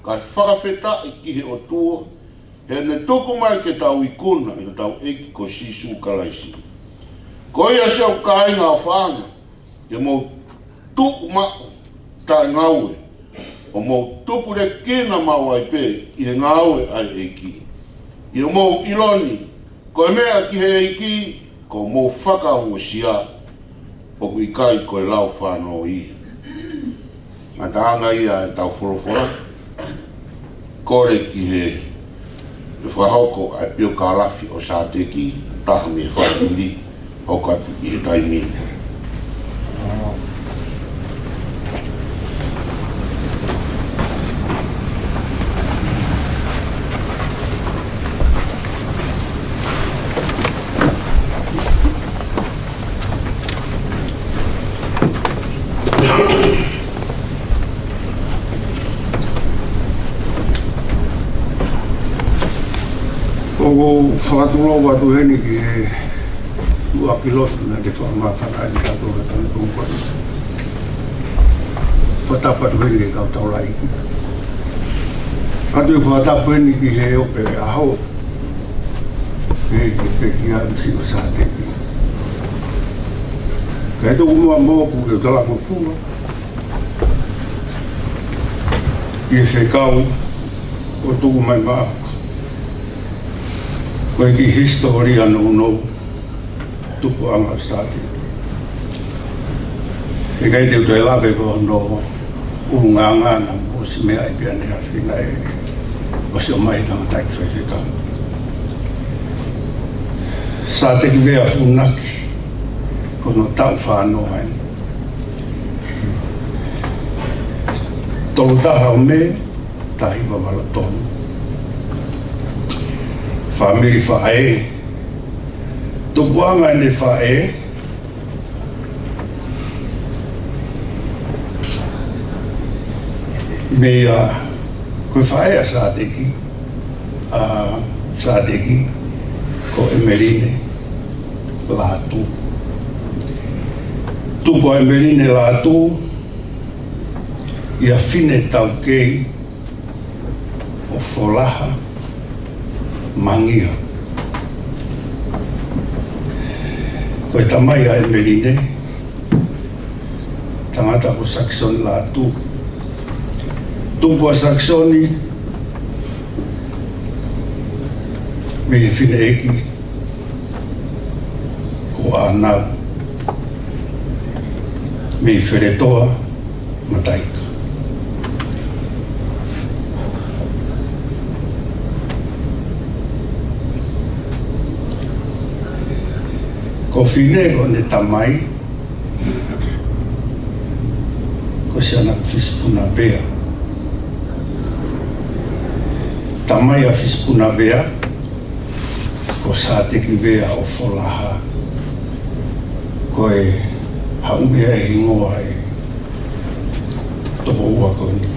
B: Ka whakawheta i kihe o tua. He ne tuku mai ke tau ikuna i tau eki ko sisu kalaisi. Ko ia seo kāinga o whaanga. Ke mou tuku mako tae ngaue. O mou tupu re kina mau ai pe i he ngaue ai eki. I o mou iloni. Ko mea ki he eki ko mou whakaungo sia. Poku i kai koe lau whanau i. Ngā tāanga ia e tau whorofora. Kore ki he whahoko ai pio kālafi o Sateki taha me whaipili hokatu i he taimini.
F: O whakatulo watu heni ki he ua pilotu na te whakamawhana i kato ka tana kongwani. Whatapatu heni ke kau tau lai. Atu i whatapu heni ki he ope aho. He ki peki a usi o Sateki. Ka he toku mua mōku ke utala mo fuma. I se kau o tuku mai maa. Koe ki historia no tupu anga Sateki. E kai te utoi lawe ko no urunganga na o si mea i piane a whina e o si o mai tanga taiki whewhika. Sateki Vea Funaki kono tau whanau hain. Tolu taha o me, tahi wawala tonu. Family whae. Tupuanga ne whae. Mea koe whae a Sateki. Sateki ko Emerine lātu. Tupu Emerine lātu. Ia whine tau kei o wholaha. Mangia. Koe tamai a Emerine. Tangata ko Saxon lātu. Tupu a Saxoni. Me he whine eki. Ko ānau. Me he wheretoa mataika. Ko whine o ne tamai, ko se ana fispuna vea. Tamai a fispuna vea, ko Sateki Vea o wholaha. Ko e haumea e hingoa e topo ua koni.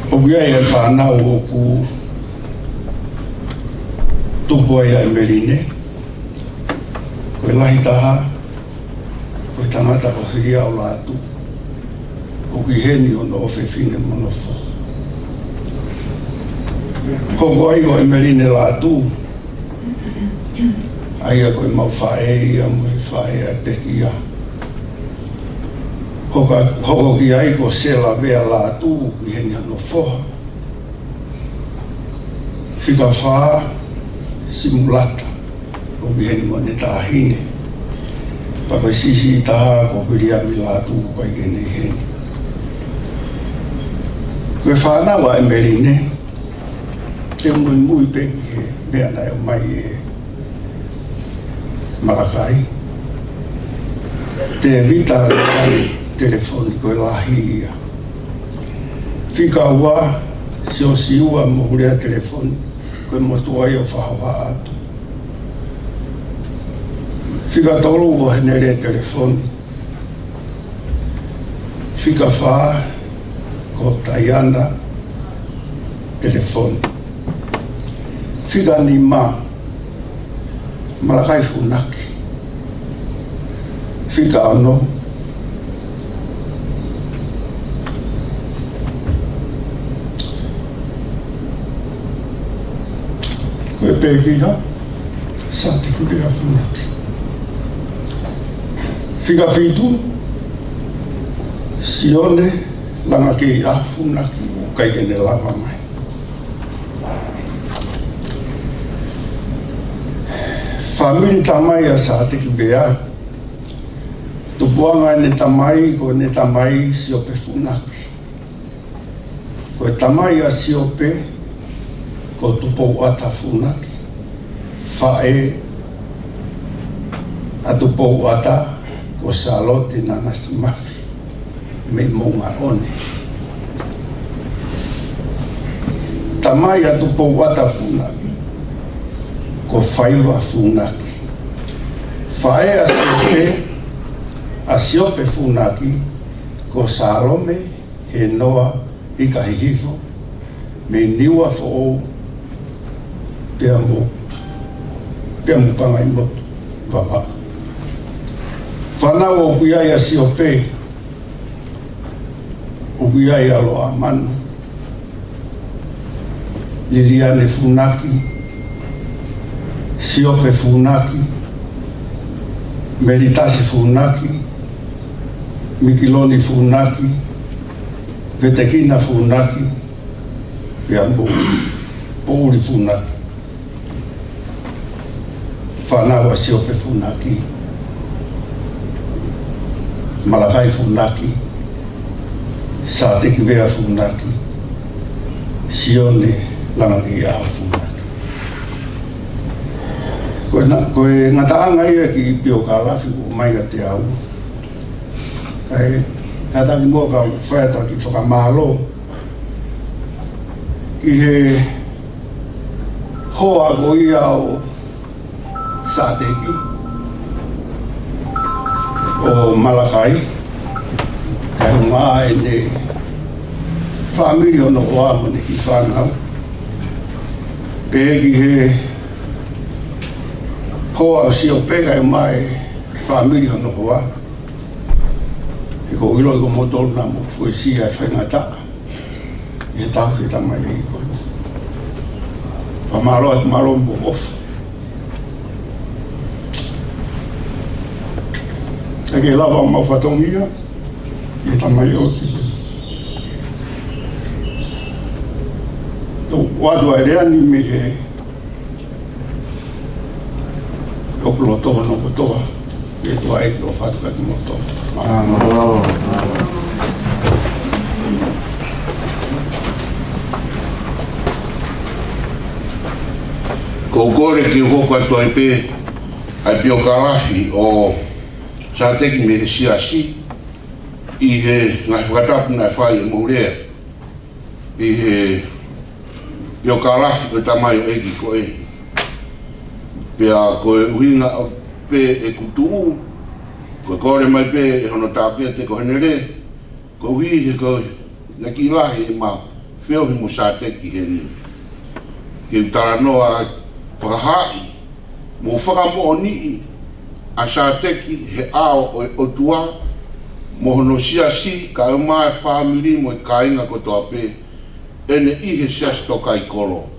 F: O kia e whanau o ku tupu ai a Emerine, koe lahi taha, koe tangata o hiria o lātu, o ki heni o no ofe whine monofo. Koko ai o Emerine lātu, ai a koe mau whae ia, mo i whae a teki ia. Hoko ki ai ko sela vea lātu, ki heni o no foha. Whika whaa, simulata o biheni mo ne tāhine. Pako sisi taha ko whiria mi lātu kai kene heni. Koe whanau a Emerine, te mui peki he mea nai o mai e Malangai. Te vita le telefoni koe lahi ia. Whika ua, se o si ua mo hurea telefoni. Koe motua i o whahawa atu. Whika tolu o henere telefoni. Whika wha ko Taiana telefoni. Whika ni ma Malangai Funaki. Fika ano. Koe pēkira, Sateki Vea Funaki. Fika fitu, sione langa ke a Funaki o kai ene lava mai. Famili tamai a Sateki Vea, tupuanga ne tamai ko ne tamai siope Funaki. Ko tamai a siope ko tupo ata Funaki. Fae a tupo ata ko salote na nasimafi me monga one. Tamai a tupo ata Funaki. Ko whaiwa Funaki. Whae a siope Funaki ko Salome he noa i ka hihifo me niwa fo o pea mo panga i motu wapa. Whanau o kuiai a siope o kuiai alo a manu Liliane Funaki Siope Funaki, Meritasi Funaki, Mikiloni Funaki, Vetekina Funaki, Piambo, Pouri Funaki, Whanawa Siope Funaki, Malangai Funaki, Sateki Vea Funaki, Sione Langi A Funaki. Koe ngataanga ia ki pio ka lafi o mai ka te au. Kai kataki mua ka whaeta ki whakamalo. Ki he hoa ko ia o Sateki o Malangai. Kai ngā e ne whamiri ono o amone ki whanau. Pe ki he hoa o siope kai mai whamiri hono hoa. E ko ilo i ko motoro na mo fuesia e whengata. E tau ke tamai e iko. Whamaro at maro mbo ofu. E ke lava o mau whatongia. E tamai o ki. Tō wadua e reani me e o plotoa no kotoa e toa e o whatuka ki motoa.
B: Ko kore ki hoko atua i pē ai pio karafi o Sateki me he siasi i he ngai whakatapu nai whai e mourea i he pio karafi o tamai o eki ko e. Pea koe uhinga o pē e kutuu, koe kore mai pē e hono tāpea te kohene re, ko uhi he koe na ki lahi e ma whiohi mo Sateki he ni. Ke utara noa whakahai, mo whakamo o nii a Sateki he ao o tua, mo hono siasi ka e mai whamiri mo i kainga ko toa pē, ene i he siasi toka i koro.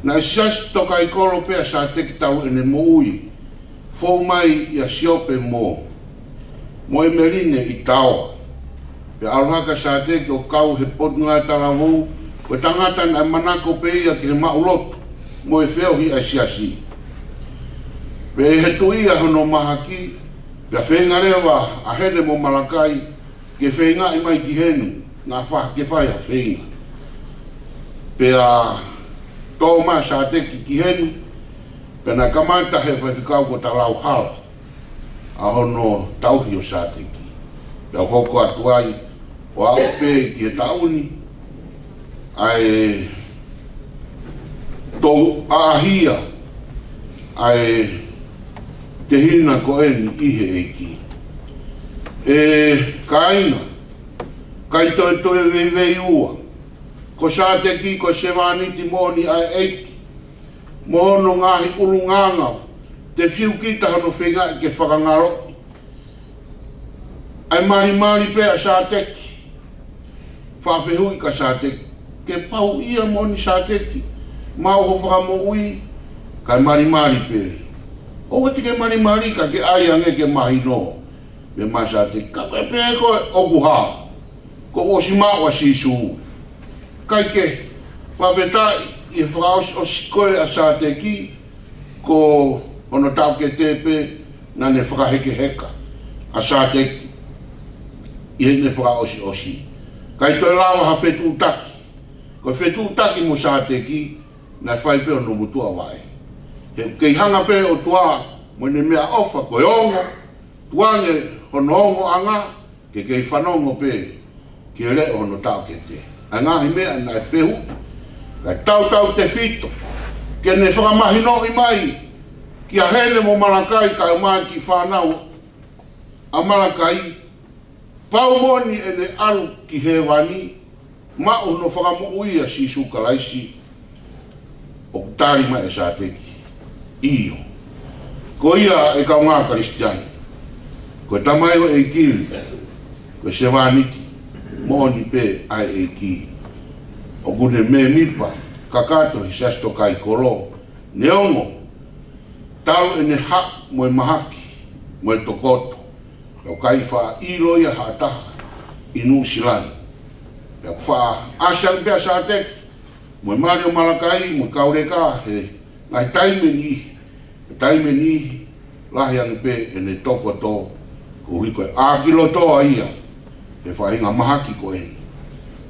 B: Na siasi toka i koro pea Sateki tau ene mo ui, fōu mai i a siope mo e merine i taua. Pe arohaka Sateki o kau he potunga e taravou, o tangata na manako pe ia ki he maulotu, mo e whiohi a siasi. Pe he tuia hono mahaki, pea whenga rewa a hele mo Malangai, ke whenga i mai ki henu, ngā whaha ke whai a whenga. Pea tō mai Sateki ki henu, pena kamata he whaitikau ko ta lau hala, a hono tauhi o Sateki. Pea hoko atu ai, o au pē ki he tauni, ai tō ahia, ai te hina ko eni ihe eiki. Kainga, kai toi vei ua, ko Sateki ko sewaniti moni ai eiki, mohono ngahi ulunganga, te fiu kita hano whenga i ke whakangaro. Ai mari pe a Sateki. Whawhehui ka Sateki. Ke pau ia moni Sateki. Mau ho whakamo ui. Kai mari pe. O te ke mari ka ke ai ange ke mahi no. Me mai Sateki. Ka koe pe koe oku ha. Ko o si maa wa sisu. Kai ke. Whawhetai i whakaos o sikoe a Sateki. Ko ono tau ke tepe. Na ne whakaheke heka. A Sateki. I ne whakaosi osi. Kai toi lawa ha whetu taki. Ko whetu taki mo Sateki. Na whai pe ono mutua wae. Kei hanga pe o tua. Mo ne mea ofa koe ongo. Tuange hono ongo anga. Ke kei whanongo pe. Ke re ono tau ke te. Anga hi mea na whehu. Kai tau te fito. Ke ne whakamahino i mai. Ki a hele mo Malangai kai o mai ki whanau. A Malangai. Pau moni e ne alu ki he wani. Ma o no whakamo uia si sukalaisi. O kutari mai e Sateki. Iyo. Ko ia e kau ngā Kristiani. Ko tamai o e kiri. Ko se waniki. Moni pe ai e ki. O kune me mipa. Kakato hi sasto kai koro. Neongo. Tau e ne hak mo e mahaki. Mo e tokoto. O kai wha iro ia hataha. Inu silani. Pea wha asang pea Sateki. Mo e mari o Malangai. Mo e kaureka. Ngai taime ni. Lahi angi pe e ne toko to. Ko hiko e ākilo toa ia. E whahinga mahaki ko e.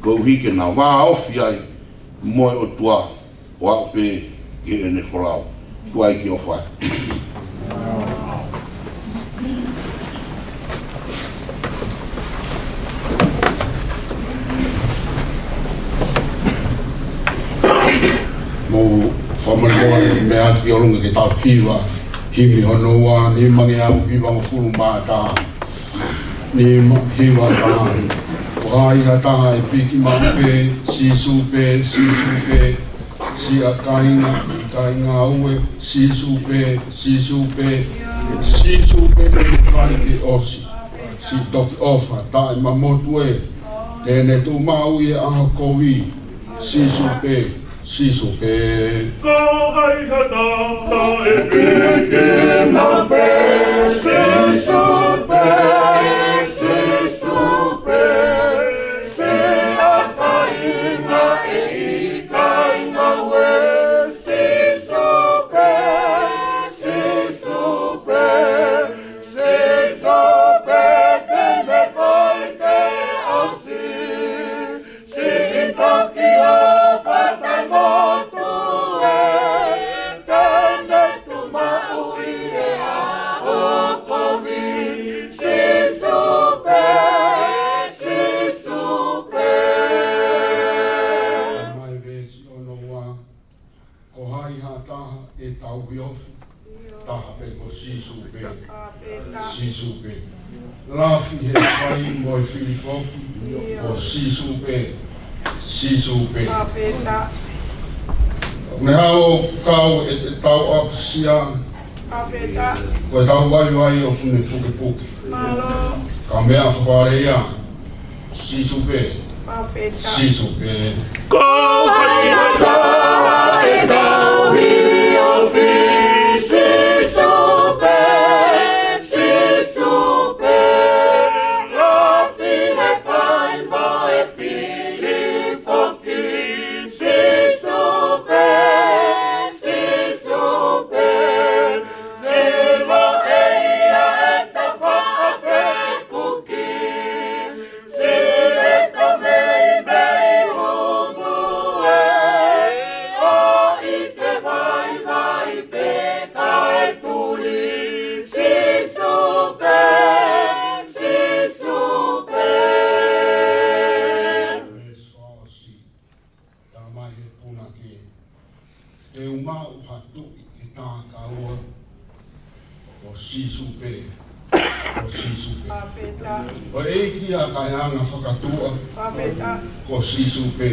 B: Ko hike na wā ofi ai. Moe o tua. O au pe ke e ne wholau. Tua i ki o whai. Mo whamaroa e mea ki orunga ke tau piwa. Himi honoa, ni mangi au piwa mo furu mātā. Ni hiwa taha. Wahai ha taha e piki mampe, sisu pe, si a kainga ue, sisu pe, ni kai ke osi. Si toki ofa, tae mamotu e, tēne tu mau e aha kowi, sisu pe. Ko hai hata e peke mampe, sisu pe, si a kainga e I kainga we, sisu pe, tene koi ke osi, si I toki o fatai motu e, tene tu maui e a o kovi, sisu pe. Mai vesi ono wā, ko hai ha taha e tau hiofi, taha pe ko sisu pe. Lafi he whai mo e whirifoki, ko sisu pe. Me hao kau e te tau apsia, ko e tau wai o kune puke. Ka mea whapare ia, sisu pe. Ko hai hata e tau hiofi, sisu pe. Lafi he whai mo e whirifoki, sisu pe. Zelo e ia e ta whaapekuki, si e ta mei umu e, o I te vai pe kai turi, sisu pe. Tamai he punaki, e umau hatu I te tāka ua, o sisu pe. O e ki a kai anga whakatua, ko sisu pe.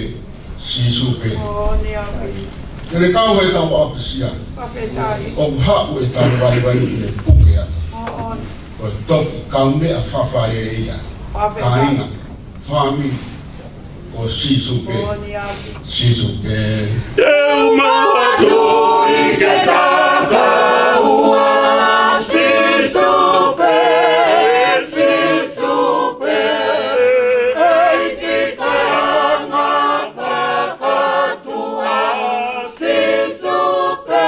B: Kere kau e tau apisia. O hapu e tau vai ule puke ata. O toki kau mea whawhare ia. Kainga, whami, o sisupe. Sisupe.
E: Teu mato i ke taka ua. Sisupe, sisupe. Ei ki kaanga whakatua. Sisupe,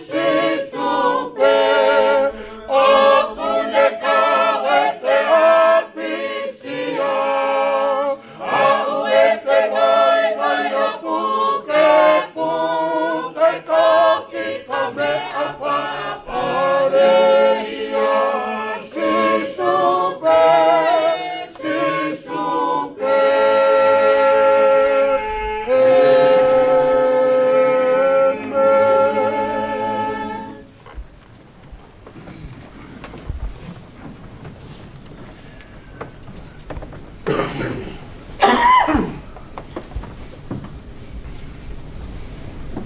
E: sisupe. O kune kawe te apisia. Au e te vai vai o puke puke toki ka mea whawhare ia. Sisupe, sisupe.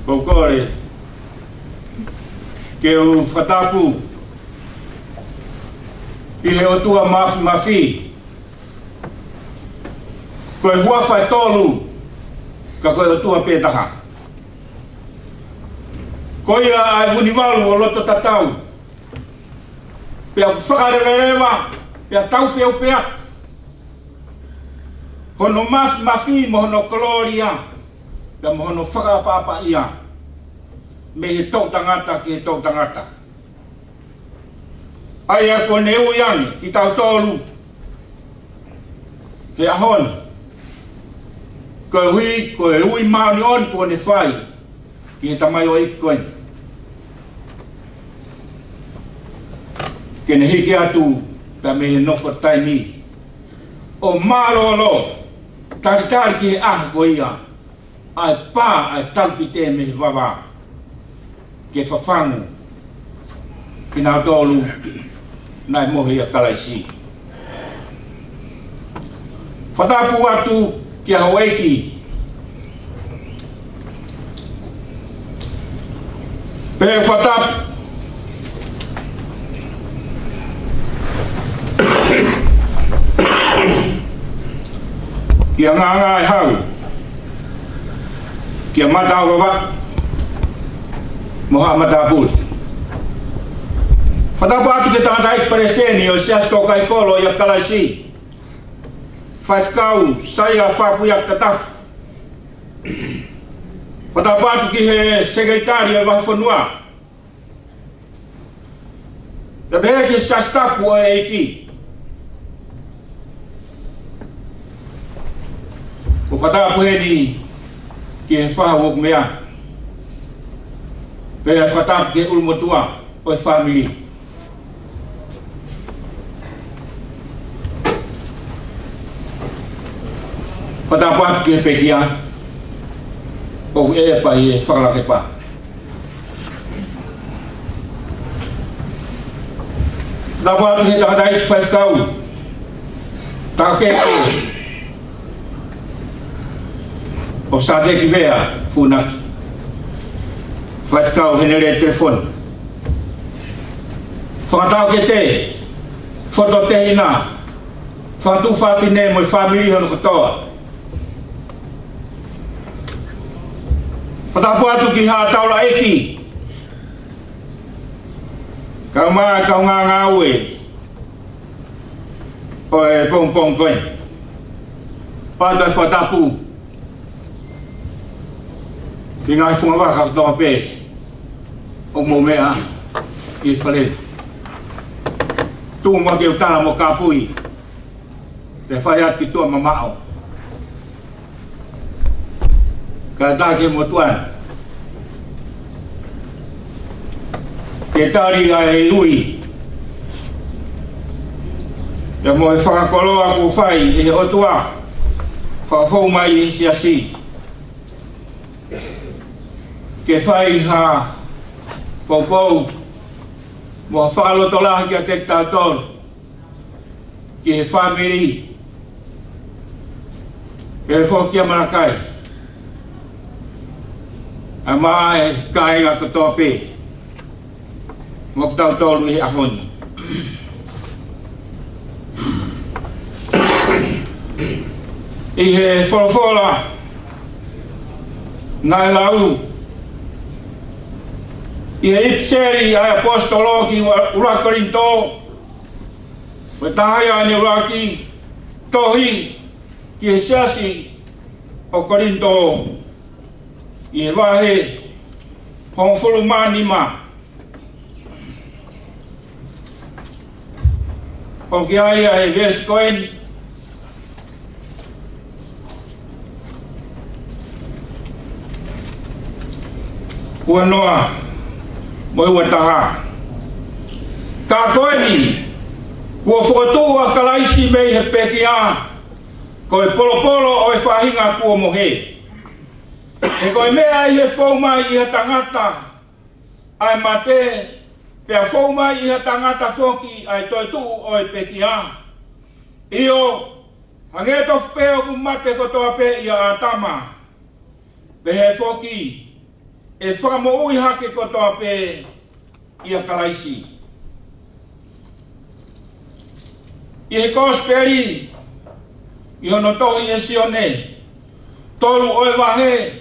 E: Kokore, ke o whatapu, i he o tua mafi. Koe hua whai tolu, ka koe o tua pētaha. Koe ia ai wuniwalu o loto tatau. Pea whakarewerewa, pea tau pea upea. Hono mafi mo hono koloria, pea mo hono whakapapa ia. Me he tau tangata ki he tau tangata. Ai a koe ne uiani ki tau tolu. He ahon. Koe hui maoni on po ne whai. Ki he tamai o ikoen. Ke ne hiki atu ta me he nofo taimi. O marolo. Taritari ki he aha ko ia. Ai pā ai talpi te me he wawa. Ke whawhangu. Ki nā tolu. Nai mohi a kalaisi. Whatapu atu ki a Hawaii. Pe whatapu. Ki a nganga e hau. Ki a matau wawa. Moha matapul. Whatapu atu ke tangata Palestini o siasto kai kolo i a kalaisi. Whaifkau saia whapuia tatafu. Whatapu atu ki he sekretari o whawhanua. Te behe ki sastapu o eiki. O whatapu he ni ki he whahawok mea. Pehe whatapu ki ulmotua o e family. Whatapu atu ki he pekia. O e pa i e whakalake pa. Whatapu atu he takatai whaikau. Takeke. O Sateki Vea Funaki. Whaikau henere telefon. Whakatau ke te. Whoto te ina. Whatu whawhine mo i whamiri hono katoa. Whatapu atu ki haa taura eki. Kau maa kau ngā ngā ue. O e pong pong koe. Pātai whatapu. Ki ngai whunga waka katoa pē. O mō mea. Ki whare. Tū mwa ke utara mo kāpui. Te whare atu ki tua mamao. Ka tāke mo tuan. Ke tari ai ui. Te mo e whakakoloa ku whai e he otua. Whawhau mai i siasi. Ke whai ha Poupou. Mo whakaloto lahi ki a te tātou. Ki he whamiri. Ke he whoki a Malangai. Amae kainga kotoa pe. Mok tau tolu he ahoni. I he wholofola ngai lau. I he ipseri ai apostologi urakorin tō. Me tahaya ane uraki tohi ki he siasi o Korinto. I he wahe hongfulu manima. O ki aia he veskoen. Ua noa, moi ua taha. Ka koeni, ua whakatua kalaisi mei he peki a. Ko e polo o e whahinga kua mohe. E ko e mea i he whaumai i he tangata. Ai mate, pea whaumai i he tangata whoki ai toi tuu o e peki a. Io, hangetof peo ku mate kotoa pe i a atama. Pe he whoki. E whakamoui hake kotoa pe i a kalaisi. I he kosperi, i hono tohi e sione, toru oi wahe,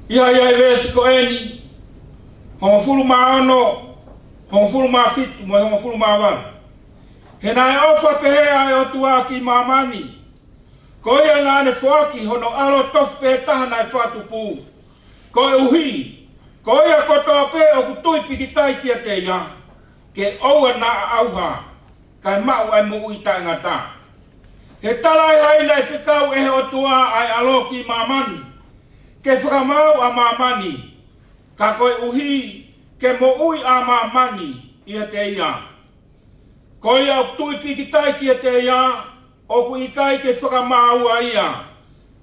E: i a iai vesi ko eni, hongo fulu maono, hongo fulu ma fitu, moi hongo fulu ma wala. He nai ofa pehe ai o tua ki mamani, ko ia ngane whoaki hono alo tofu pe taha nai whatu pū. Ko e uhi, ko ia kotoa pe o kutui pikitai kia te ia, ke oua na auha, kai mau ai mo ui tai ngata. He talai hai nei whikau e he o tua ai alo ki mamani, ke whakamau a mamani, ka koe uhi, ke mo ui a mamani ia te ia. Ko ia o kutui pikitai kia te ia, o ku ikai ke whakamau a ia,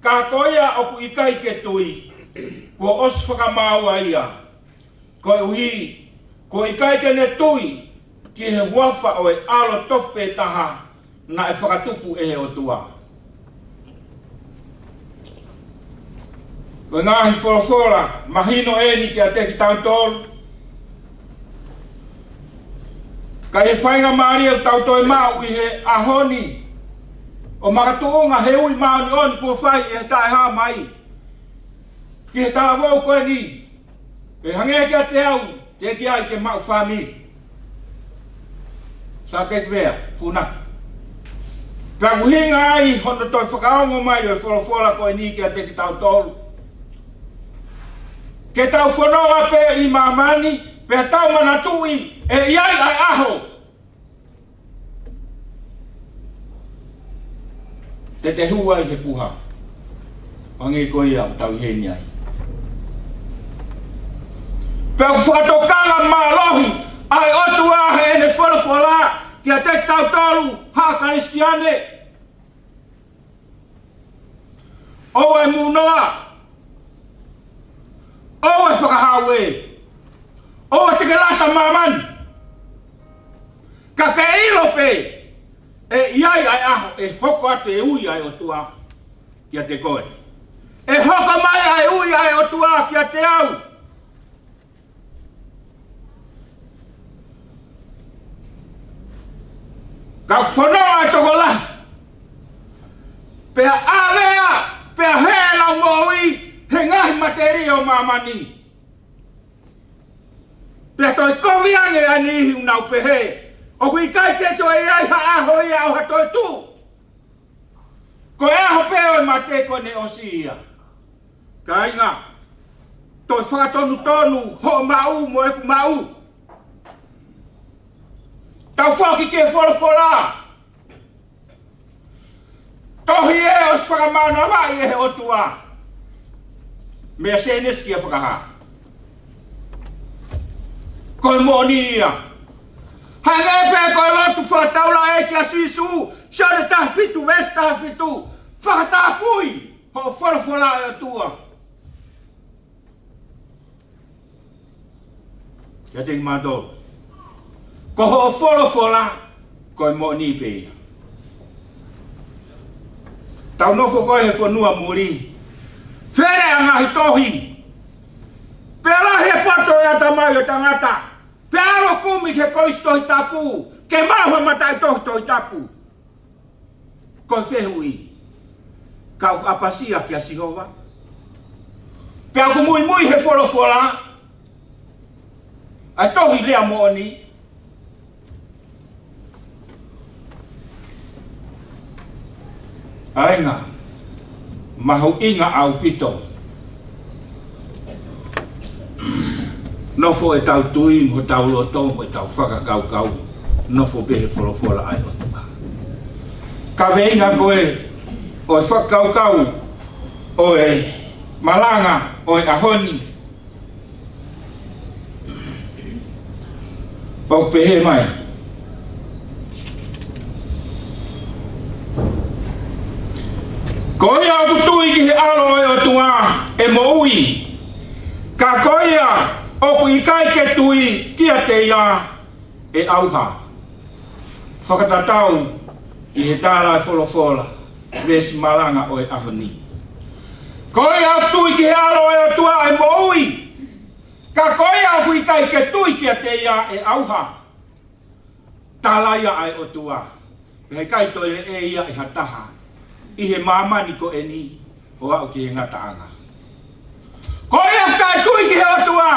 E: ka ko ia o ku ikai ke tui. Ko os whakamaua ia. Ko e uhi, ko i kai tene tui, ki he wafa o e alo tofe taha, na e whakatupu e he o tua. Ko ngahi whorofora, mahino eni ki a teki tau tolu. Ka he whainga maari au tau toi mau i he ahoni, o makatuunga he ui maoni oni pua whai e he tae haa mai. Ki he taha wau koe ni, e hangea kia te au, te ki ai ke mau whamiri. Sateki Vea Funaki. Pea kuhinga ai, hono toi whakaongo mai o e whorofora koe ni ki a teki tau tolu. Ke tau whonoa pe i mamani, pea tau manatui, e iai ai aho. Te hua i he puha. Wangi koe iau, tau heni ai. Pea whakatokanga malohi, ai otua he ene wholofola, ki a teki tau tolu, haa karistiane. O e munoa, o e whakahawe, o e teke lasa mamani. Ka ke ilo pe, e iai ai aho, e hoko atu e ui ai otua, ki a te koe. E hoko mai ai ui ai otua, ki a te au. Ka whanau ai toko la. Pea alea, pea hela ngoi, he ngahi materi o mamani. Pea toi koviange ani ihi unau pehe. O kui kai te toi ai ha aho ia o ha toi tu. Ko e aho peo e mate kone o siia. Ka inga, toi whakatonu tonu, ho mau mo e ku mau. Tau whaki ke whorofora. Tohi e os whakamana wai e he otua. Mea senes kia whakaha. Koe moni ia. Hangepe koe lotu whataula e kia suisu. Sione taha fitu, ves taha fitu. Whakataha pui. Ho whorofora e otua. Kia te himadoro. Ko ho whorofora, koe moni pe. Tau nofo koe he whanua muri. Where angahi tohi. Pela he pato ya tamai o tangata. Pealo kumi ke koisto i tapu. Ke maua matai tohto i tapu. Ko fehui. Kau apasia kia sihova. Pea ku mui mui he folofola. Ai tohi lea mooni. Ainga. Mahu inga au pito. Nofo e tau tui, mo tau loto, mo tau whakakau kau. Nofo behe folofola ai o tuka. Ka veinga koe, o e whakakau kau, o e malanga, o e ahoni. O pehe mai. Koia o kutui ki he alo e o tua, e mo ui. Ka koia o ku ikai ke tui kia te ia e auha. Whakatatau i he tāla e wholofola, resi malanga o e ahoni. Koia o tui ki he alo e o tua, e mo ui. Ka koia o ku ikai ke tui kia te ia e auha. Tālaia ai o tua, he kai toile e ia e hataha. I he mamani ko e ni, o au ki he ngata anga. Ko ia kai tui ki he otua.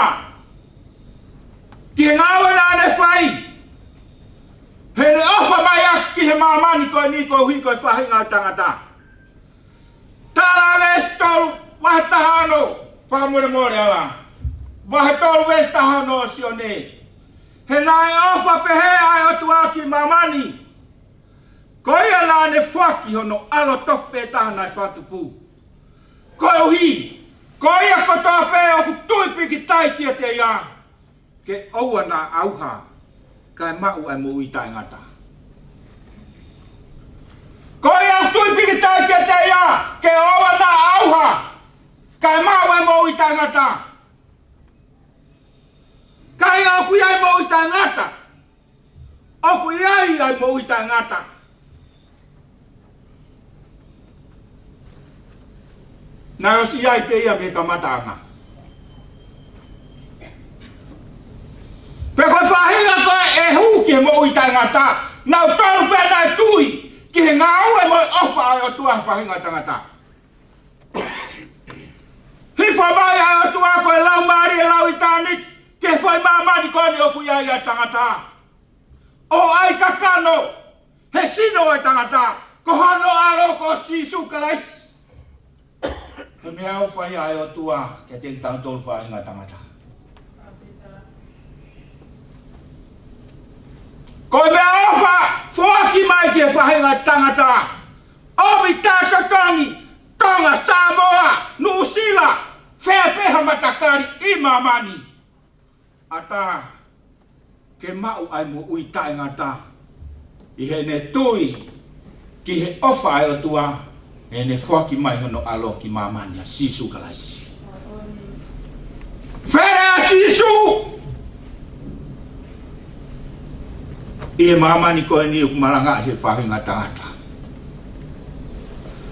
E: Ki he ngawa na ne whai. He ne ofa mai ak ki he mamani ko e ni ko hui ko e whahi ngā tangata. Tāra les tolu wahe tahano, whakamore more ala. Wahe tolu ves tahano si o ne. He nai ofa pehe ai otua ki mamani. Ko ia nā ne whaki hono alo tofe tahana e whatupu. Ko uhi. Ko ia kotoa pe o ku tuipi ki tai kia te ia. Ke oua nā auha. Kai mau ai mo i tai ngata. Ko ia tuipi ki tai kia te ia. Ke oua nā auha. Kai mau ai mo i tai ngata. Kai au kui ai mo i tai ngata. O kui ai mo i tai ngata. Nā o si ai pe ia me ka matanga. Pe koe whahinga koe e hu ki he mo i tangata. Nau tolu pe nai tui ki he ngā ue mo ofa ai o tua whahinga tangata. Hifa mai ai o tua koe lau maari e lau i tānik. Ke whai mamani koe ni o kui ai ai tangata. O ai kakano. He sino ai tangata. Ko hano aro ko sisu kalaisi. He mea au whai ai o tua, ke te tau tolu whai ngā tangata. Ko mea ofa, whoaki mai ki e whai ngā tangata. Omi tātatangi, Tonga, Samoa, Nusila, whea peha matakari i mamani. Ata, ke mau ai mo ui tai ngata. I he ne tui, ki he ofa ai o tua, e ne whaki mai hono alo ki mamania sisu kalaisi. Where a sisu! I e mamani koe ni uku Malangai he whahinga tangata.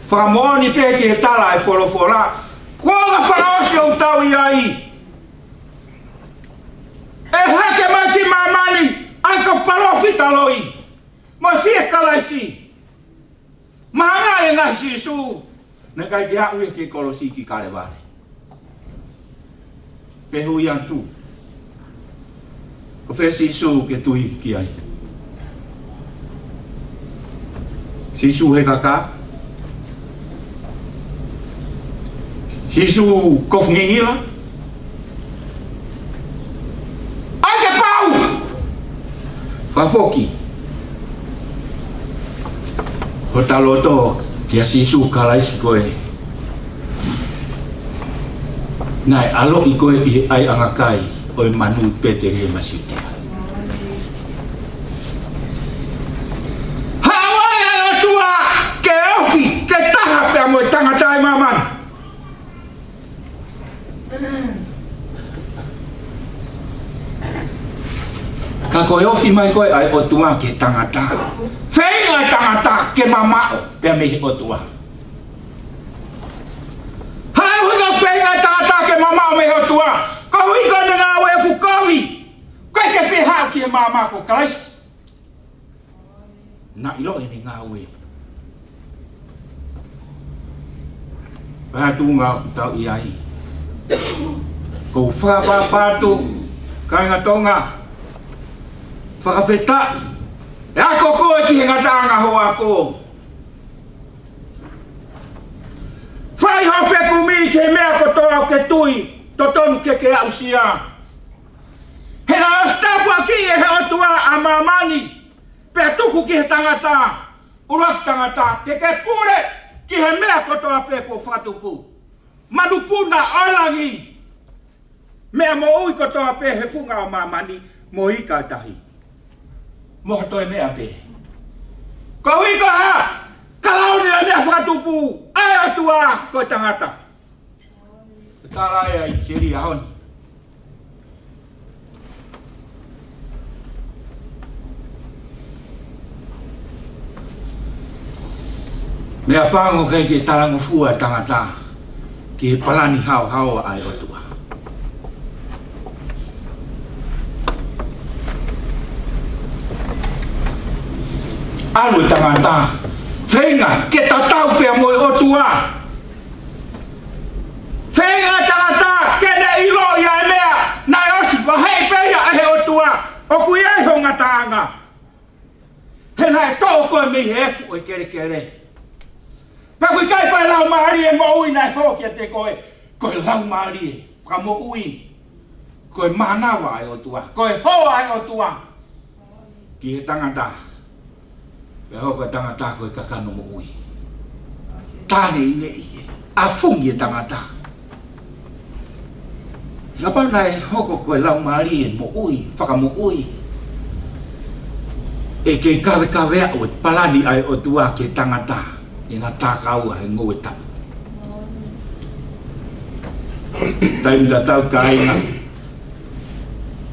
E: Whakamoni pe ki he tala e wholofora. Kuanga whanaosi o tau i ai. E hake mai ki mamani, ai ka parofita loi. Moi fie kalaisi. Mahangai ngā sisu. Nā kai te hau e ke kolosi ki kare wale. Pe hui antu. Ko whea sisu ke tui ki ai. Sisu he kaka. Sisu kof ngingila. Ai ke pau! Whafoki. Ko taloto kia sisu kalaisi koe. Nai alo i koe i ai angakai o i manu pete re masiutea. Hawai ai o tua! Ke ofi, ke taha pia mo i tangata ai maman. Ka koe ofi mai koe ai o tua ke tangata. Whenga tangata ke mamao pia mehi o tua. Hai hunga mama me ho tua. Ko wi ko na we ku kowi. Ko ke fe ha ki mama ko kais. Na ilo ni ngawe. Ba tu nga tau iai. Ko fa pa tu kai nga tonga. Fa feta. Ya ko ki nga tanga ho ako. Fai ho fe kumi ke mea ko toa ke tui, to tonu ke ausia. He na asta kwa ki e he otua a mamani, pe tuku ki he tangata, urak tangata, ke pure ki he mea ko toa pe ko fatupu. Manupuna olangi, mea mo ui ko toa pe he funga o mamani, mo ika tahi. Mo toi mea pe. Ko ika ha! Kalau dia mea fatupu, ai atua ko tangata. Tala ya siri ahon. Mea pango kai ke talango fua tangata. Ki palani hao ai atua. Alu tangata. Venga, que tatau pe mo otua. Venga tata, que de ilo ya mea, na os fa hei pe ya he otua. O ku ia ho ngatanga. He na to ko mi hefu e kere. Pa ku kai pa lau mari e mo ui na ho ke te koe. Ko lau mari, ka mo ui. Ko mana wa e otua. Ko ho ai otua. Ki tangata. Pero ko tangata ko kakano mo ui. Tane ine ie. Afungi tangata. Lapa nai hoko ko lau mari mo ui, whaka mo ui. E ke kawe o palani ai o tua ke tangata. Ina tākau he ngoe tapu. Tai mita tau kainga.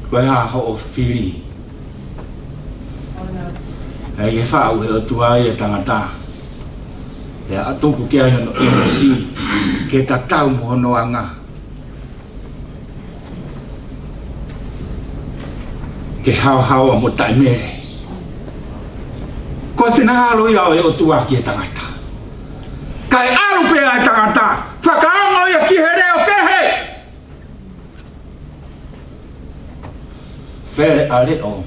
E: Koe ha ho o whiri. Hei e whau he o tua e tangata. E atoku ke ai no MC. Ke tatau mo hono anga. Ke hao mo tai mere. Koe whinahalo i au e o tua ki e tangata. Kai alu pe ai tangata. Whakaongo ia ki he reo kehe. Where a reo.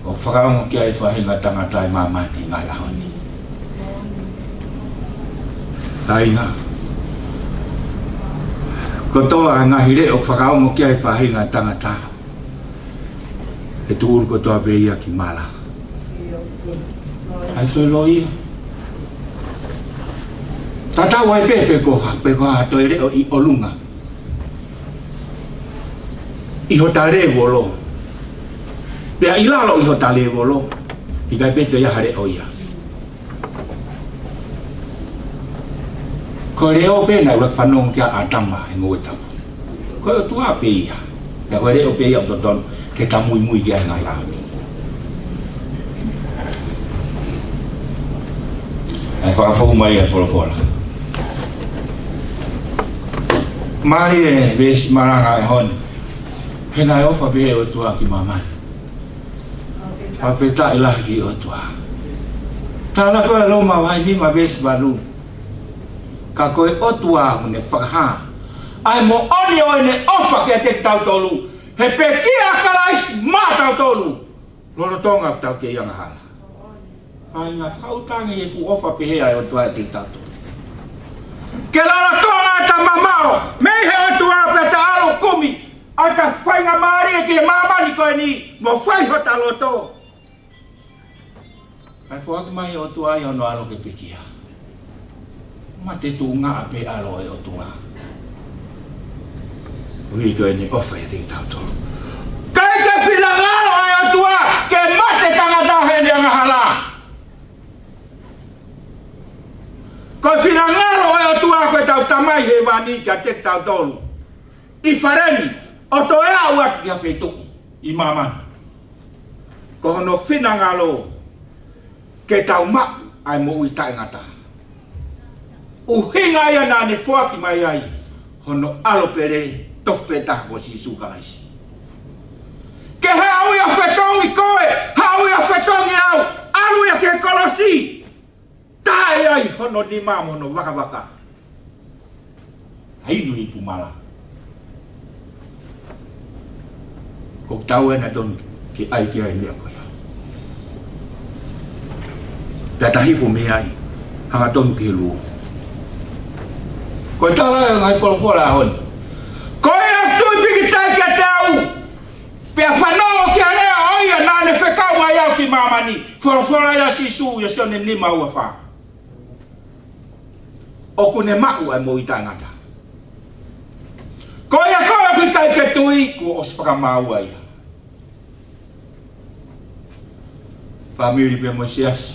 E: O whakaongo ki ai whahinga tangata i mamati ngai ahoni. Tainga. Ko toa ngahi reo whakaongo ki ai whahinga tangata. E tuuru ko toa pe ia ki mala. Ai soi loi. Tata wai pe ko ha to reo i olunga. Iho tare volo. Pea ilalo iho tale volo. Ikai pe to ia hare o ia. Ko reo pe na ua whanong kia atama e ngoe tapu. Ko o tua pe ia. Pea ko reo pe ia o toton ke ta mui kia ngai ahoni. Ai whakawhau mai e whora. Mari e vesi Malangai hon. Hena e ofa pe o tua ki mamai. Hawheta i lahi ki o tua. Tala koe loma wai nima vesi balu. Ka koe o tua mune whakaha. Ai mo oni o ene ofa ke te tau tolu. He pe kia kalais mā tau tolu. Loro tonga tau ke ianga hala. Ai ngā whautangi e fu ofa pe hea e o tua e te tau tolu. Ke loro tonga ta mamao. Mei he o tua pe ta alo kumi. Ai ta whainga maari e ke mamani koe ni. Mo whai ho ta loto. Ai whaatu mai o tua i ono alo ke pikia. Ma te tu ngā pe alo e o tua. Ui koe ni ofa e te tau tolu. Kai ke whilangalo ai o tua. Ke mate tangata hene anga hala. Ko whilangalo ai o tua koe tau tamai he wani kia te tau tolu. I whareni. O to e au atu kia whetuku. I mamani. Ko hono whilangalo. Ke tau maku ai mo ui tae ngata.
G: Uhinga ia nā ne fuaki mai ai. Hono alo pere tofu peta ko si sukalaisi. Ke he au ia whetongi koe, hau ia whetongi au, alu ia ke kolosi. Tae ai hono ni mamo no waka waka. Hainu i pumala. Ko tau e na ton ki ai ki ai mea koe. Peta hifu me ai, hanga ton ki luo. Koe tala e ngai polofola hon. Koe a tui piki tai kia tau. Pea whanongo kia lea oia nane whekau mai au ki mamani. Polofola ia sisu ia sione ni maua wha. Oku ne mau ai mo i tangata. Koe a koe piki tai kia tui ku os whakamaua ia. Pamiri pe mo sias.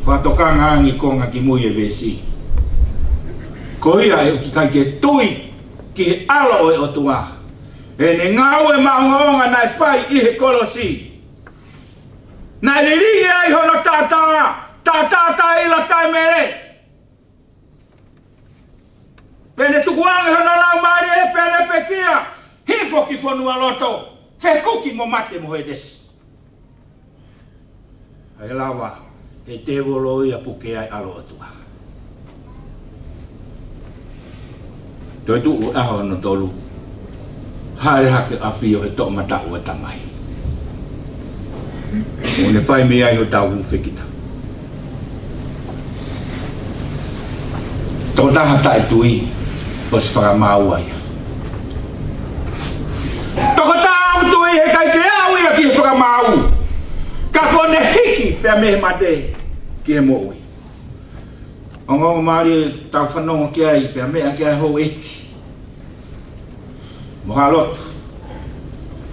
G: Whatokanga angi konga ki mui e vesi. Koia e ki kai ke tui ki he alo e o tua. E ne ngau e maungonga nai whai i he kolosi. Nai le ringi ai hono tātā ila tai mere. Pene tukuange hono lau maari e pene pekia. Hifo ki whanua loto. Whekuki mo mate mo he desi. Ai lawa e te wolo ia puke ai alo o tua. Toi tu aho no tolu. Haere hake awhio he tō matau e tamai. O ne whai me ai ho tau whikina. Tō taha tae tui o se whakamau ai. Toko tau tui he kai ke au ia ki he whakamau. Ka kone hiki pia mehe mate ki he mo'ui. O ngongo maari tau whanongo ki ai pia mea ki ai hou eki. Moha lotu.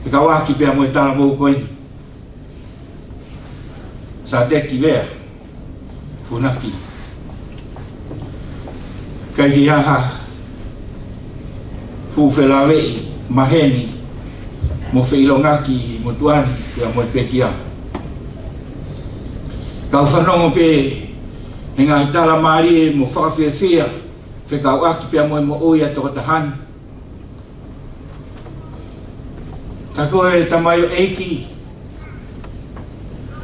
G: E ka waki pia mo i tala mou koini. Sateki Vea Funaki. Kai hi aha fuwhelawei maheni mo whilongaki mo tuani pia mo i pekia. Kau whanongo pe he ngai tala maari mo whakawhiawhia whekau aki pia mo i mo oia toko tahani. Ka koe tamayo eiki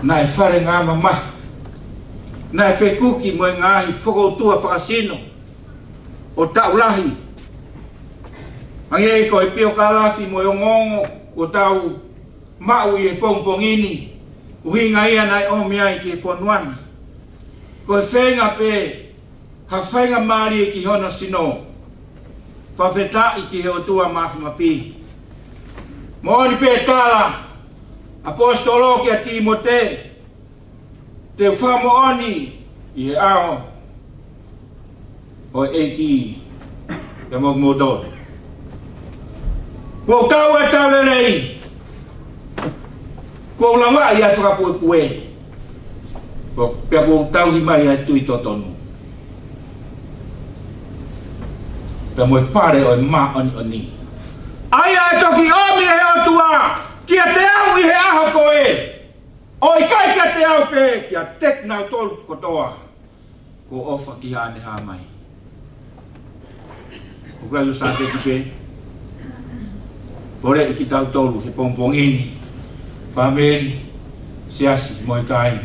G: nai whare ngā mama nai whekuki mo i ngāhi whakoutua whakasino o taulahi. Angi e koe pio kalafi mo i o ngongo o tau mau i e pongpongini. Uhinga ia nai omi ai ki e whanuana. Koe whenga pe ha whenga maari e ki hono sino. Whawhetai ki he o tua mafimapi. Mooni pe tala apostolo ki a Timote te whamooni i he ao o eki te mogmodo. Ko kau e tau lelei ko ulama ia whakapue ko pia ko tau hi mai ai tui totonu. Pia mo e pare o ma oni. Aia e toki omi he o tua, kia te au i he aho koe. O i kai kia te au pe, kia teknau tolu kotoa. Ko ofa ki hane ha mai. O kai lu Sateki pe. Pore i ki tau tolu, he pongpongini. Pameri, siasi, moi kai.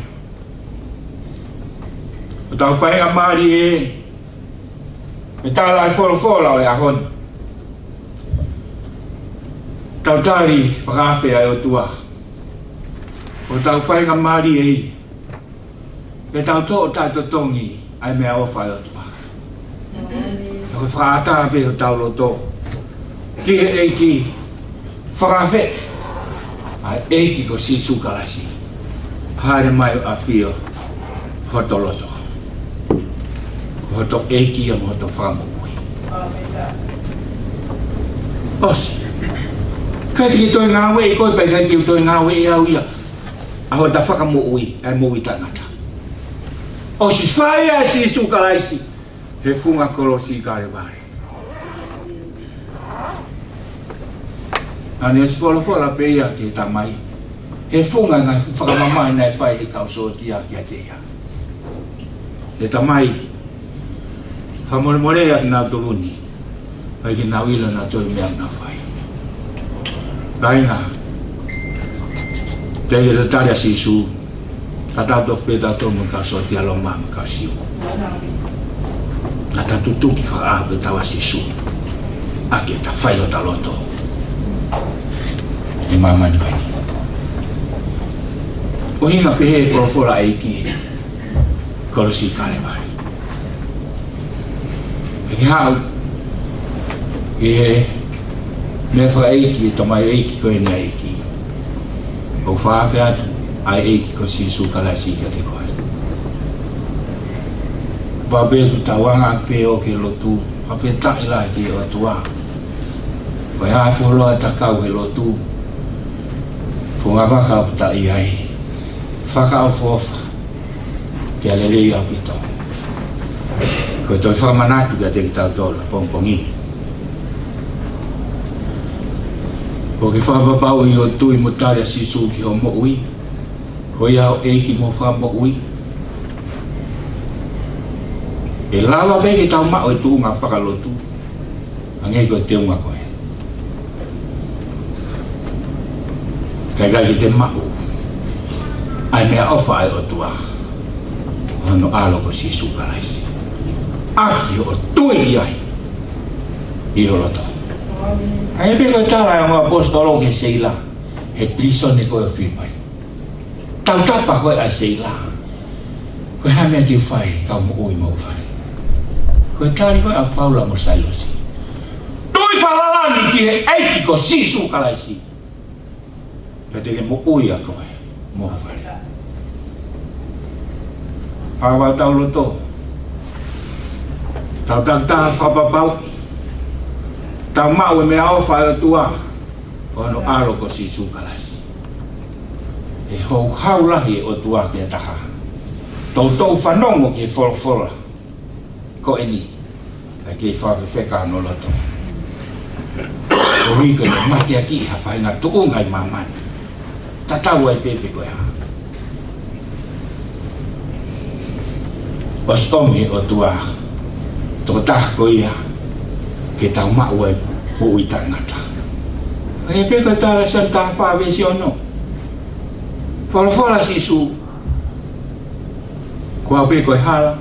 G: O tau whaenga maari e. Me tala ai wholofola o e ahon. Tau tari whakawhea e o tua. O tau whaenga maari e. E tau tō o tātou tongi ai mea ofa e o tua. Tau whakata pe o tau loto. Ki he eiki whakawhe. Ai eiki ko si sukalasi. Haere mai o a whio hoto loto. Hoto eiki o hoto whamukui. Osi. Kai ki toi ngā wei, koi pai kai ki toi ngā wei au ia. Aho ta whakamo ui, ai mo i tangata. O si whai ai si sukalaisi, he funga kolo si kare ware. Ane si whala pe ia ki tamai. He funga ngai whakamamai nai whai he kau so tia ki a te ia. He tamai, Whamore at nā turuni. Ai ki nā wila nā toi mea nā whai. Raina. Te i te taria sisu. Ka tātou wheta tomu ka so te alo mama ka siu. Ka tātou tuki whaape tawa sisu. Ake ta whai o ta loto. E mama ni kai. O hinga pehe korofora eiki. Korosi kare mai. E hau. E me wha eiki, to mai eiki koe na eiki. O whaafe atu, ai eiki ko sisu kalasi ka te koe. Wabeku tawanga pe o ke lotu, hape tai la ki o atua. Koe hae wholoa takau he lotu. Whunga waka o ta i ai. Whaka o whofa. Ke alelei au pito. Koe toi whamanatu ka te ki tau tola, pongpongi. Ko ke whapapau i o tui mo taria sisu ki o mo ui. Ko ia o eiki mo wha mo ui. E lawa beke tau mao e tuunga whakalotu. Angei ko te unga koe. Kai ki te mao. Ai mea ofa e o tua. Hono alo ko sisu karaisi. Aki o tui ai. I o loto. Ai peko tala e apostolo ke seila. He prison ni koe whipai. Tau tapa koe a seila. Koe hamea ki whai, kau mo ui mo whai. Koe tari koe a paula mo sailosi. Tui whalalani ki he eiki ko sisu karaisi. Ka teke mo ui a koe, mo whai. Hawa tau loto. Tau tangtaha whapapau. Tau mau e mea ofa e tua. Ono aro ko sisu kalasi. E hou hau lahi o tua ke taha. Tau tau whanongo ke whora. Ko eni. Ka ke whawewheka no loto. O riko ne mate aki ha whainga tuunga i mamani. Tatau ai pepe koe ha. Os omi o tua. Toko taha ko ia. Ke tau mau e ui tai ngata. E peka tala santa whawesi ono. Whala sisu. Kua peko e hala.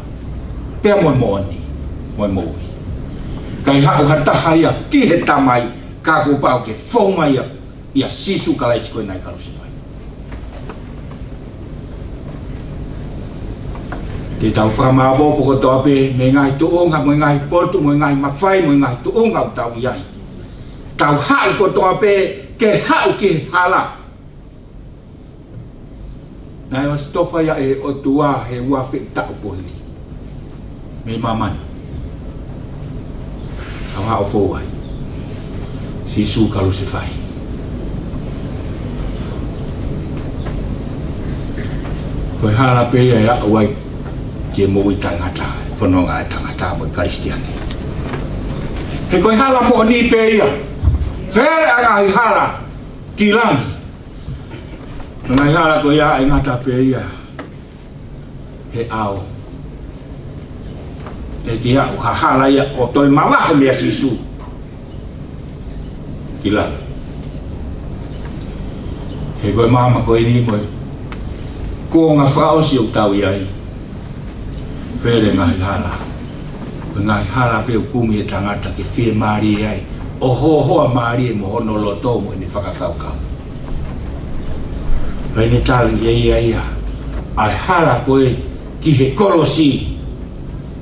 G: Pea moe mooni. Moe moui. Kai hau hataha ia ki he tamai. Ka kupau ke whauma ia. Ia sisu kalaisi koe nai karusi vai. Te tau whamabopo ko toa pe me ngai tuunga, mo ngai portu, mo ngai mawhai, mo ngai tuunga o tau iai. Tau hau ko toa pe ke hau ki hala. Nai o stofa ia e o tua he wafi tau pohiri. Me mamani. Tau hau fowai. Sisu kalu se whai. Koe hala pe ia ia awai. Ke mo i tangata, whanonga e tangata mo i Karistiane. He koe hala mo ni pe ia. Where anga i hala ki langi. Ngai hala koe ia e ngata pe ia. He ao. He ki au ha hala ia o toi mawaho mea sisu. Ki langi. He koe mama koe ni mo i. Ko ngā whao si o tau iai. Pere ngai hala. Ngai hala pe ukumi e tangata ke whie maari ai. O hoa maari e mo hono loto mo i ni whakakaukau. Pai ne tali ia ia. Ai hala koe ki he kolosi.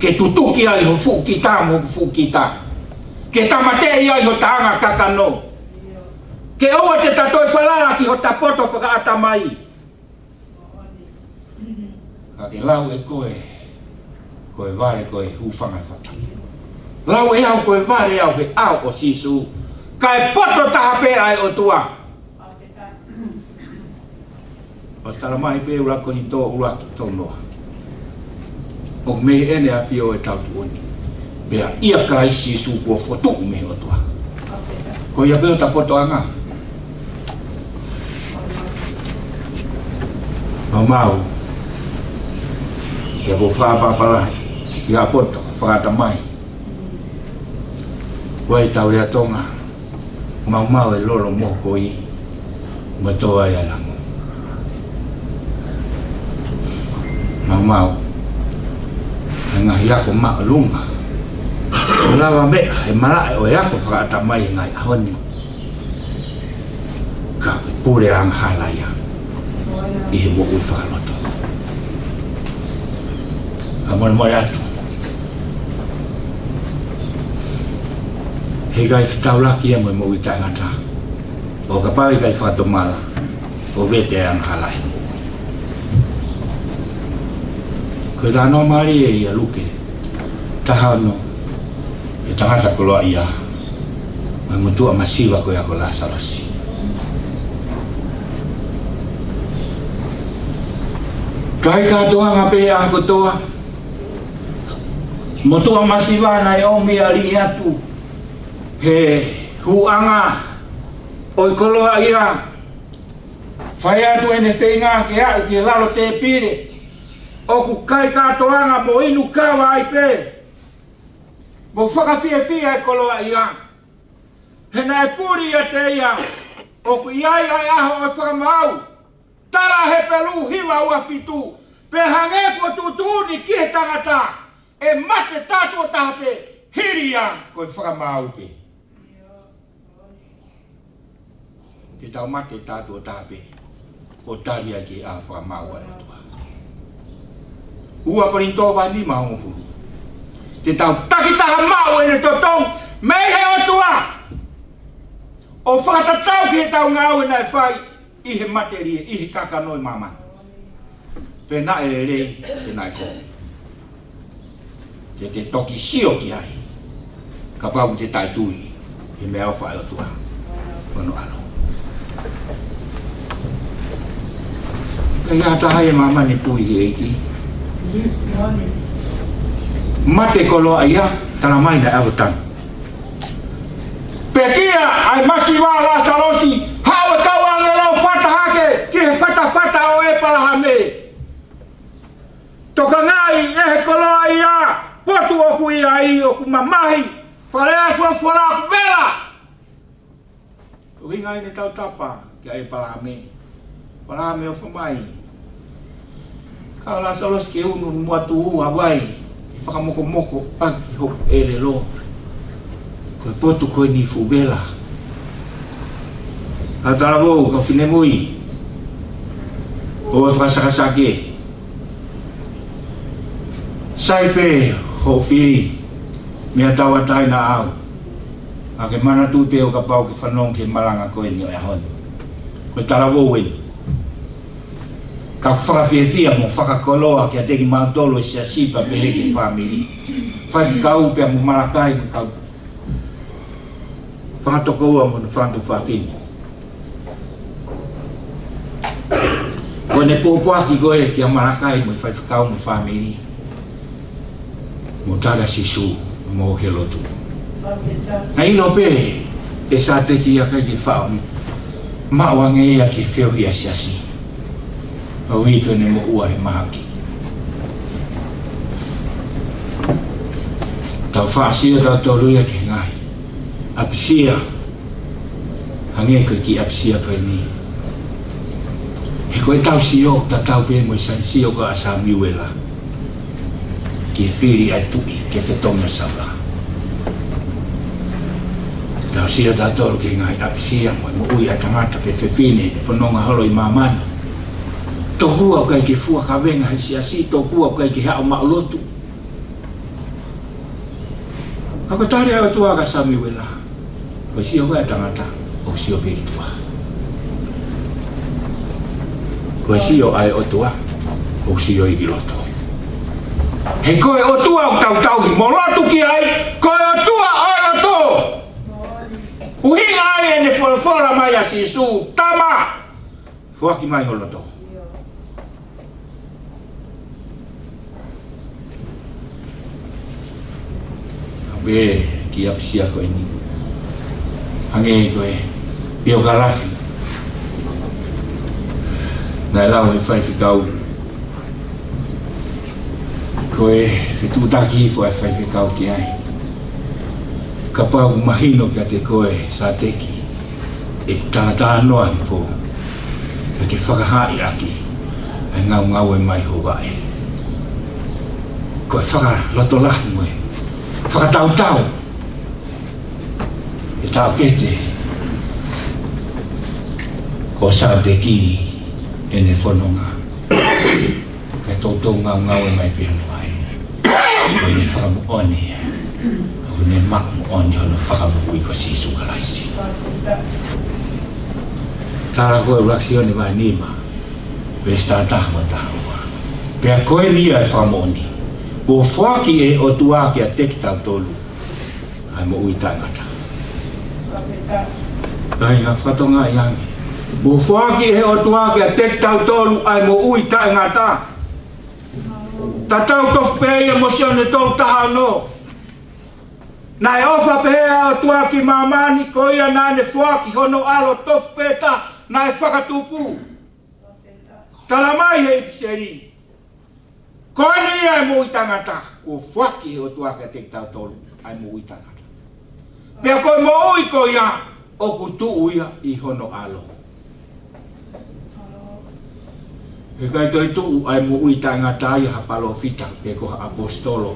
G: Ke tutuki ai ho fukita mo fukita. Ke tamatei ai ho tanga kakano. Ke oa te tatoi whalala ki ho tapoto whakaata mai. Ka ke lau e koe. Koe vare koe hufanga whata. Lau e au koe vare au ke au o sisu. Ka e poto taha pe ai o tua. O tala mai pe urako ni tō uraki tō noa. O me ene a whio e tau tuoni. Bea ia ka i sisu kua fotu me o tua. Ko ia peo ta poto anga. O mau. Ia ko whapapalahi. Ia poto, whakata mai. Wai tau rea tonga. Mau e lolo mo koi. Matoa ia lango. Mau. Ngahi ako lunga. Lawa mea e mara o e ako whakatamai ngai ahoni. Ka pure ang halaya. Ihe mo ui whakaloto. Amon mo atu. He gai whitaulaki e mo ui tangata. O ka pari gai whatomala. O vete ang halaya. Ko rano mari e ia luke. Tahano. E tangata koloa ia. Mai mutua masiwa ko ia ko la salasi. Kai katoa ngape ako toa. Motua masiwa na omi ali atu. He huanga. Oi koloa ia. Fai atu ene whenga ke au ke lalo te pire. Oku kai katoanga mo inu kawa ai pe. Mo whakawhia e koloa ia. Hena e puri a te ia. Oku iai ai aho e whakamau. Tara he pelu hiwa ua fitu. Pe hange ko tutuni ki he tangata. E mate tatu o tahape. Hiria ko e whakamau pe. Te tau mate tatu o tahape. Ko taria ki a whakamau a tua. Ua parinto wani maungu furu. Te tau takitaha mau ene totong. Mei he o tua. O whakatatau ki he tau ngau ena e whai. Ihe materie, ihe kakanoi mama. Pena e rei, pena e kong. Te toki sio ki ai. Ka pau te tai tui. He mea o whai o tua. Kono alo. Kai ata hai e mama ni pui hi eiki. Mate koloa ia, tana mai na avutan. Pekia ai masiwa la salosi. Hawa kawa ngelau fata hake. Ki he fata o e palahame. Toka ngai ehe koloa ia. Potu oku ia i oku mamahi. Whalea fwala aku vela. Ringa ine tau tapa. Ki ai palahame. Palahame o whamai. Kau la salosi ke unu muatu u hawai. Whakamoko pagi hok ere lo. Koe potu koe ni fubela. Atara vou, ka whine mui. O e whasakasake. Saipe ho whiri. Mea tawa tai na au. A ke mana tute o ka pau ke whanong ke malanga koe ni o e hon. Koe tara vou e. Ka whakawhiawhia mo whakakoloa ki a teki mautolo e sia sipa pehe ki whamiri. Whai kau pe mo Malangai mo kau. Whangatoko ua mo na whantu whawhini. Koe ne pōpuaki koe ki a Malangai mo whai whakau mo whamiri. Mo tara sisu mo ke lotu. Na ino pe e Sateki ia kai ki whao. Mawange ia ki whiohi a siasi. Au hito ne mo ua he mahaki. Tau whaasia tau toruia ki ngai. Apsia. Hange koe ki apsia koe ni. He koe tau sio, ta tau pe mo san sio ko asa miwela. Ki whiri ai tui, ke whetonga sawa. Tau sio tau toru ki ngai apsia mo ui ai tangata ke whewhine, te whanonga holo i mamani. Tohua kai ke fua kawenga he siasi, tohua kai ke hao maulotu. Ako tari au tua ka sami wela. Ko sio kai tangata, o sio pe tua. Ko sio ai o tua, o sio i giloto. He koe o tua o tau hi molotu ki ai, koe o tua ai o to. Uhinga ai ene fora mai a sisu, tama. Fuaki mai o loto. Be ki apsia ko ini. Hange ko e pio kalafi. Na la o fai ficau. Ko e tu taki fo fai ficau ki ai. kapau mahino kia te koe Sateki e tangata noa i fō e ke whakahai aki e ngau e mai ho wae koe whakaloto lahi moe whakatau e tau kete ko Sateki e ne whanonga kai tautou ngau e mai pia mai koe ne whakamuoni o ne makuoni o ne whakamukui ko sisu karaisi tara koe uraksione mai nima pesta tahma tahua pia koe lia e whamoni o whaki e o tua ki a tekitau tolu ai mo ui tangata ai ngā whatonga iangi o whaki e o tua ki a tekitau tolu ai mo ui tangata tatau tof pēia mo sione tau taha no nai ofa pēia o tua ki mamani ko ia nane whaki hono alo tof pēta nai whakatupu tala mai he ipiseri koe ni ai mo i tangata o whaki e o tua ki a tekitau tolu ai mo ui tangata pia koe mo ui ko ia o kutu ia i hono alo e kai toi tuu ai mo ui tangata ia ha palo fita pe ko ha apostolo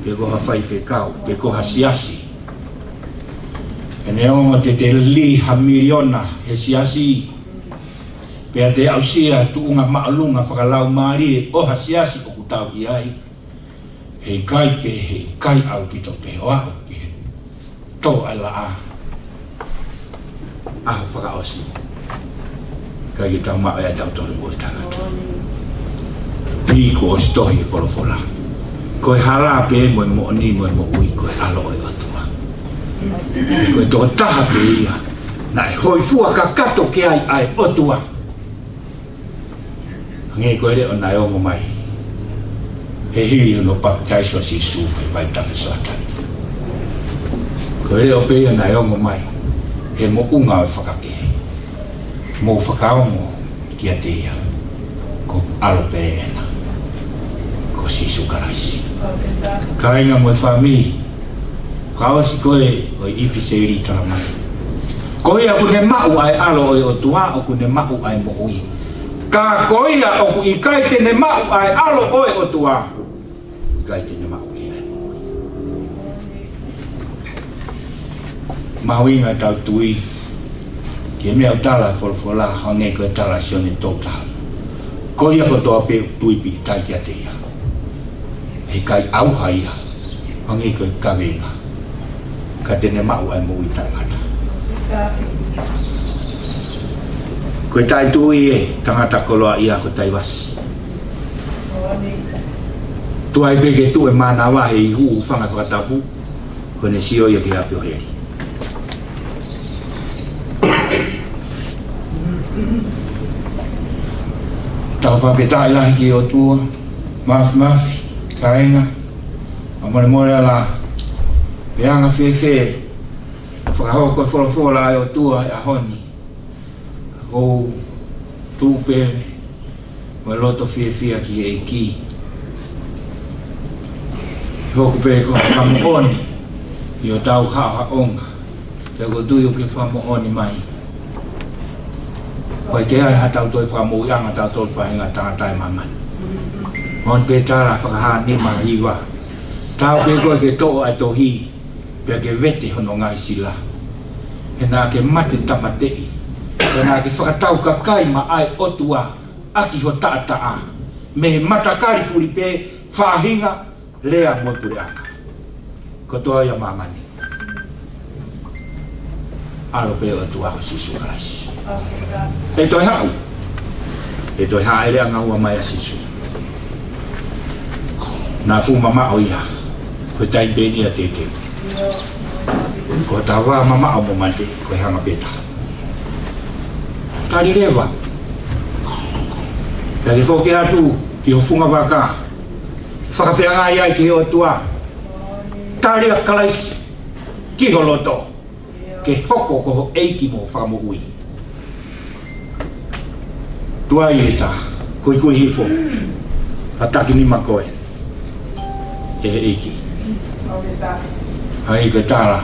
G: pe ko ha whaifekau pe ko ha siasi e ne ongo te li ha miliona he siasi pe te ausia tuunga maalunga whakalau maari o ha siasi o kutau i ai he kai au pito pe o au pe tō ala a whakaosi kai ki tau maa e tau tori mo i tangata piko o stohi e wholofola koe hala pe mo ni mo ui koe alo e atua koe tō taha pe ia na e hoi fua ka kato ke ai otua nge koe reo nai ongo mai he hiri no pakaiso si su e vai tawhisoatani koe reo pe ia nai ongo mai he mo unga e whakakehe mo whakaongo ki a te ia ko alo pe ena ko sisu karaisi kainga mo e whamii kaosi koe o i ipiseri tala mai koe a kune mau ai alo o i o tua o kune mau ai mo ui ka koe a o ku i kai tene mau ai alo o i o tua i kai tene mau i ai mo ui mahuinga tau tui ke mea utala wholwhola hange koe tala sione tōtaha ko ia ko toa pe tuipi tai kia te ia he kai auha ia hange koe kawenga ka tene mau ai mo i tangata koe tai tui e tangata koloa ia ko tai wasi tuai peke tu e mana wahe i huu whanga whakatapu ko ne sio ia ki hapio heri tau whapetai lahi ki o tua mafi karenga amore more ala peanga whewhe whakahau koe wholofola ai o tua e ahoni ko tūpere mai loto whewhea ki e ki hoku pe ko whamooni i o tau haa onga te ko tui o ke whamooni mai koe te ai hatau toi whamou ianga tau tol whahinga tangatai mamani. Mon pe tara whakaha ni ma hiwa. Tau pe koe ke to'o ai tohi, pia ke vete hono ngai sila. E nā ke mate tamatei, e nā ke whakatau kakai ma ai otua, aki ho taataa. Me matakari furi pe whahinga lea moipure anga. Kotoa ia mamani. Alo pe otua ho sisu raisi. E toi hau. E toi haa ere anga ua mai a sisu. Nā fu mama o ia. Koe tai beni a tete. Ko tawa mama o mo mante. Koe hanga peta. Tari rewa. Tari foke atu. Ki ho funga waka. Whakawhianga iai ki ho tua. Tari a kalaisi. Ki ho loto. Ke hoko ko ho eiki mo whakamo ui. Tua i e tā, koi koi hifo, ataki ni makoe, e eiki. Hai ke tala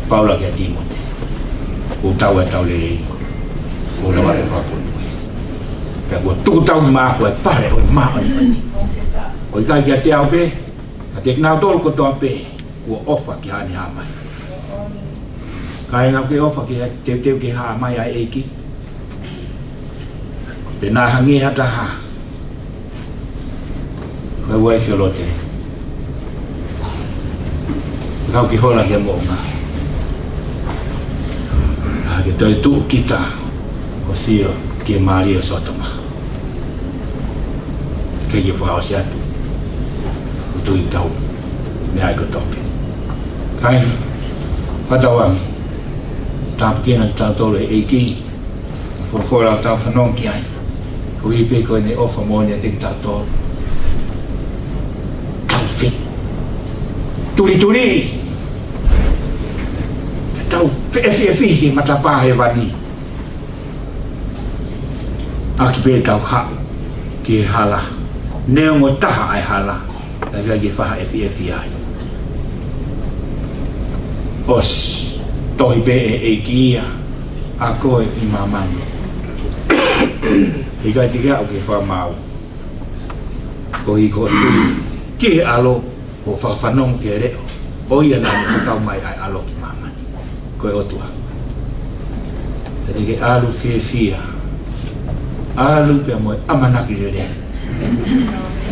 G: Paula ke Timote. Ku tau e tau lele. Ku lawa e whapun. Pea kua tuku tau maa koe pare o maa o ni. O i kai kia te au pe. A te knau tolu ko toa pe. Kua ofa ki hani haa mai. Kai ngau ke ofa ki teu ke haa mai ai eiki. Pe nā hangi hata haa. Kai wai whiolote. Kau ki hola ke mo ngā. Ke toi tuu kita ko siro ke Maria Sotoma. Ke ye whao se atu. Utui tau. Me ai ko topi. Kai. Whatawangi. Tāpu kena ki tau tolu e eiki. Whorau tau whanong ki ai. Ko ipe koe ne ofa mōne te ki tau tolu. Tau fit. Turi. Tau fi ki matapahe wani. Aki pe tau hau ki hala. Neongo taha ai hala. Ai ki whaha fi ai. Os tohi pe e ki ia. A koe i mamani. Hikai tika au ki whamau. Ko i ko tui. Ki alo o whanong ke reo. O ia nani whakau mai ai alo ki mamani. Koe otua. Tene ke alu fia. Alu pia moe amanaki rere.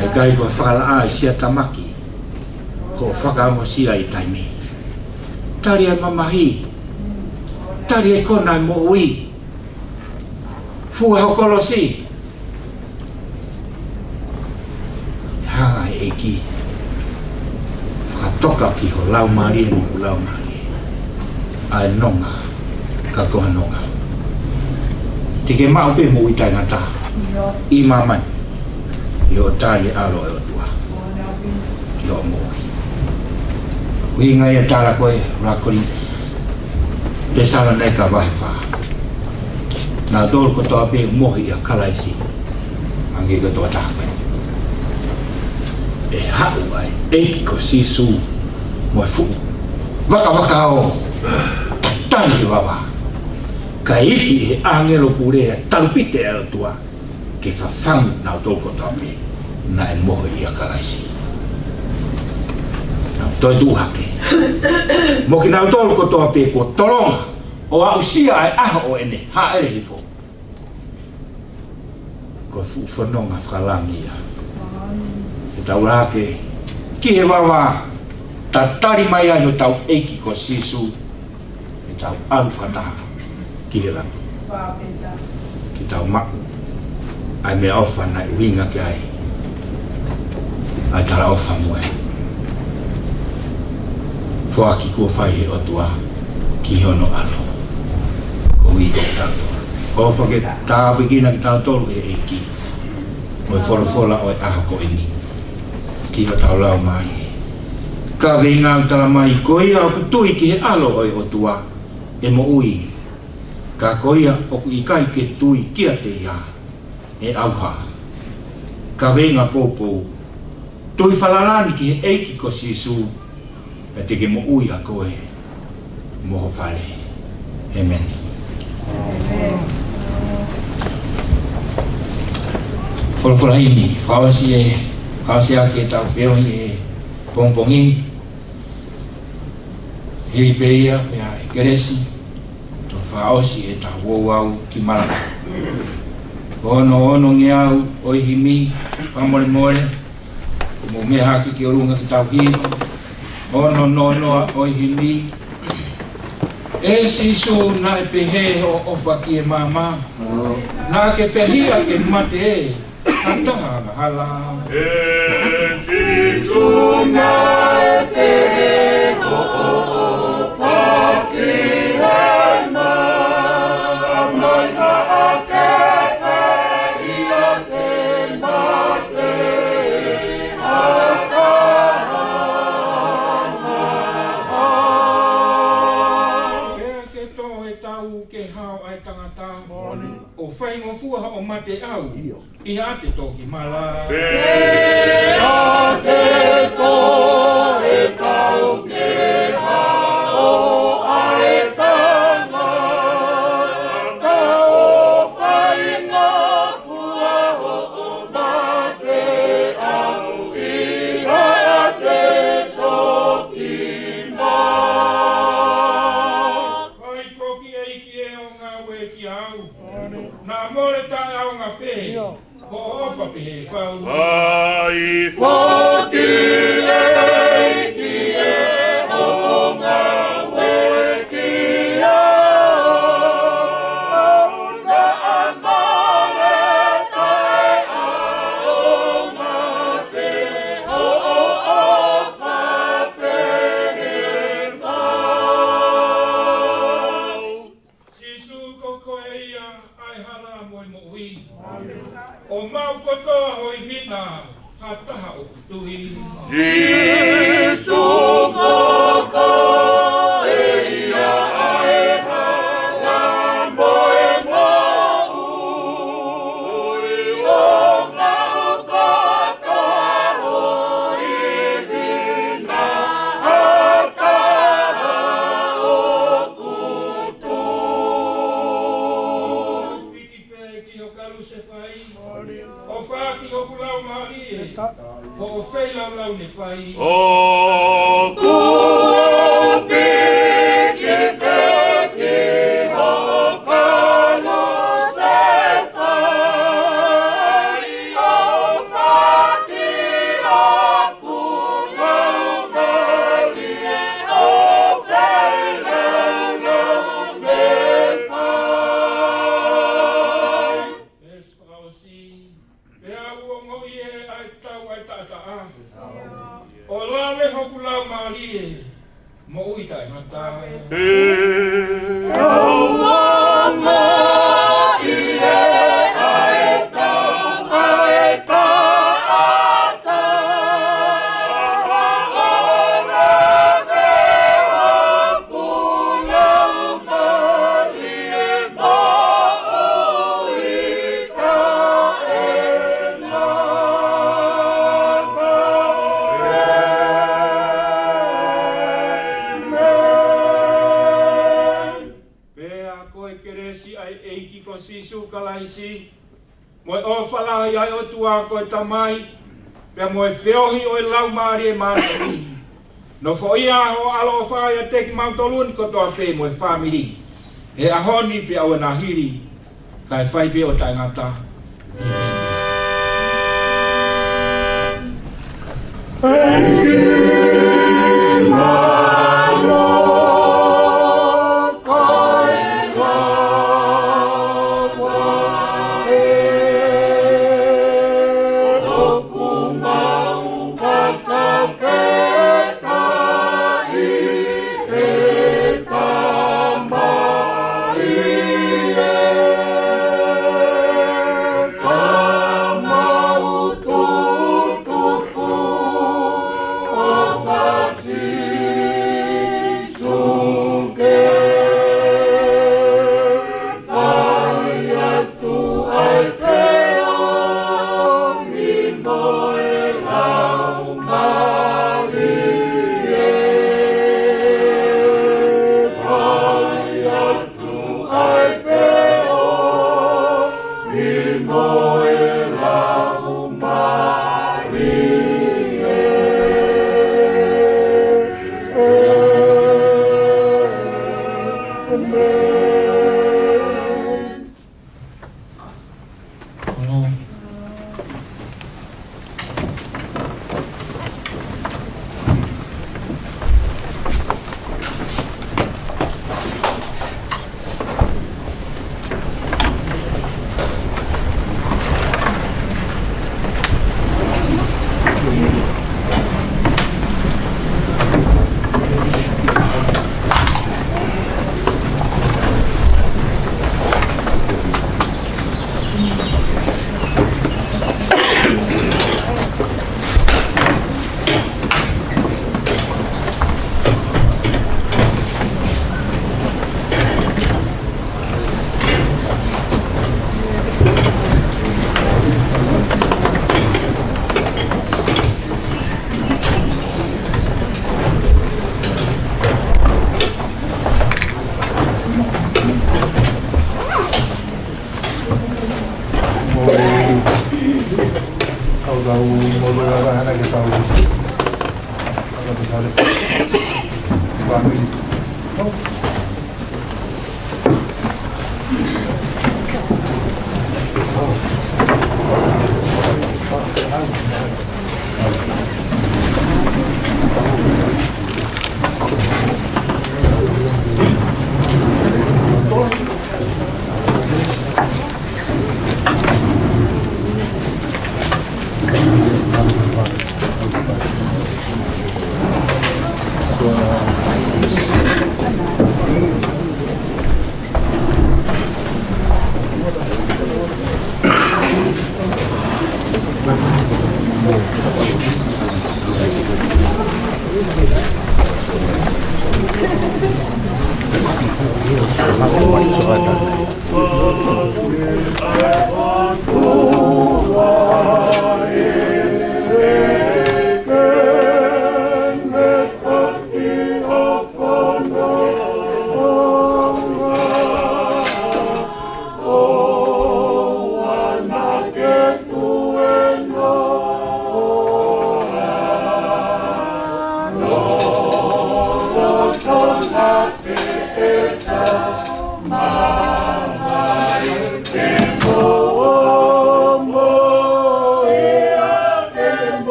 G: E kai koe whakala ai sia tamaki. Ko whakamo sia i taimi. Tari ai mamahi. Tari ai kona ai mo ui. Fua hokolo si. Hanga e ki. Whakatoka ki ho lau maria mo lau maria. Ai nonga, ka koha nonga. Tike mau pe mo itai ngata. I maman. I o tari alo e o tua. Ki o moi. Ui ngai e tala koe, rakori. Te sala nei ka wahi wha. Nā tōru ko toa pe mohi a kalaisi. Angi ko toa tāpai. E hau ai, eiki ko sisu. Moi fu. Waka o. Tani wawa. Ka ifi he angelo purea talpite e tua. Ke whawhangu nau tōko tāpe. Na e moho i a karaisi. Nau toi tūhake. Mo ki nau tōko tāpe ko toronga. O au sia e aho o ene. Ha ere hifo. Ko whanonga whakalangi ia. E tau rake. Ki he wawa. Ta tari mai ai o tau eiki ko sisu. Tau alfana ki he rangi. Ki tau maku. Ai mea ofa nai uinga ki ai. Ai tala ofa mue. Whoaki kua whai he otua. Ki hono alo. Ko i o tatu. Ofa ke tāwi kina ki tau tolu e eki. Moi wholofola oi aha ko ini. Ki ho tau lau mai. Ka vinga utala mai koia o kutui ki he alo oi otua. E mo ui, ka koia oku i kai ke tui kia te ia, e auha. Ka venga pōpou, tui whalalani ki he eiki ko sisu, e te ke mo ui a koe, moho whare. Amen. Wholawhala ini, whawasi ake tau whioi e pongpongi, hei peia, pea e keresi, whaosi e ta wauau ki Malangai. Ono nge au oi himi, whamore more, mo me haki ki orunga ki tau ki. Ono noa oi himi. E sisu na e pehe o ofa ki e mama. Na ke pehia ke mate e, ataha hala. E sisu na e pehe o ofa ki e mama. O whai ngō fuaha o mate au, I a te tōki mala. Te a te tō e kau ke whanga pe. Ho ofa pe he whau.
H: Ai whaki e ki e o ngā moe ki a una amare kai a o ngā pe o ofa pe he whau.
G: Sisu koko e ia ai hana moe mo'i. O mau kotoa hoi mina, hataha o kutuhi.
H: Jesu koko e ia ai hala moe mo'ui. O mau kotoa hoi mina, hataha o kutuhi.
G: Piki pe ki o kalu se whai. O whaki o kulau mahali e. O whai lau lau ne whai.
H: O kupiki peki o kalu se whai. O whaki o kulau mahali e. O whai lau lau ne whai.
G: Es prausi. Pea ua ngoi e ai tau ai tata. O lawe hoku lau mahali e. Mo ui tai ngata. Moe o whalahi ai o tua koe tamai, pia moe whiohi o lau maari e maari. No whoia ho alo whaia teki mautoluni kotoa pe moe whamiri. E ahoni pia o na hiri, kai whai pe o tai ngata.
H: Thank you, my Lord,
C: Oh.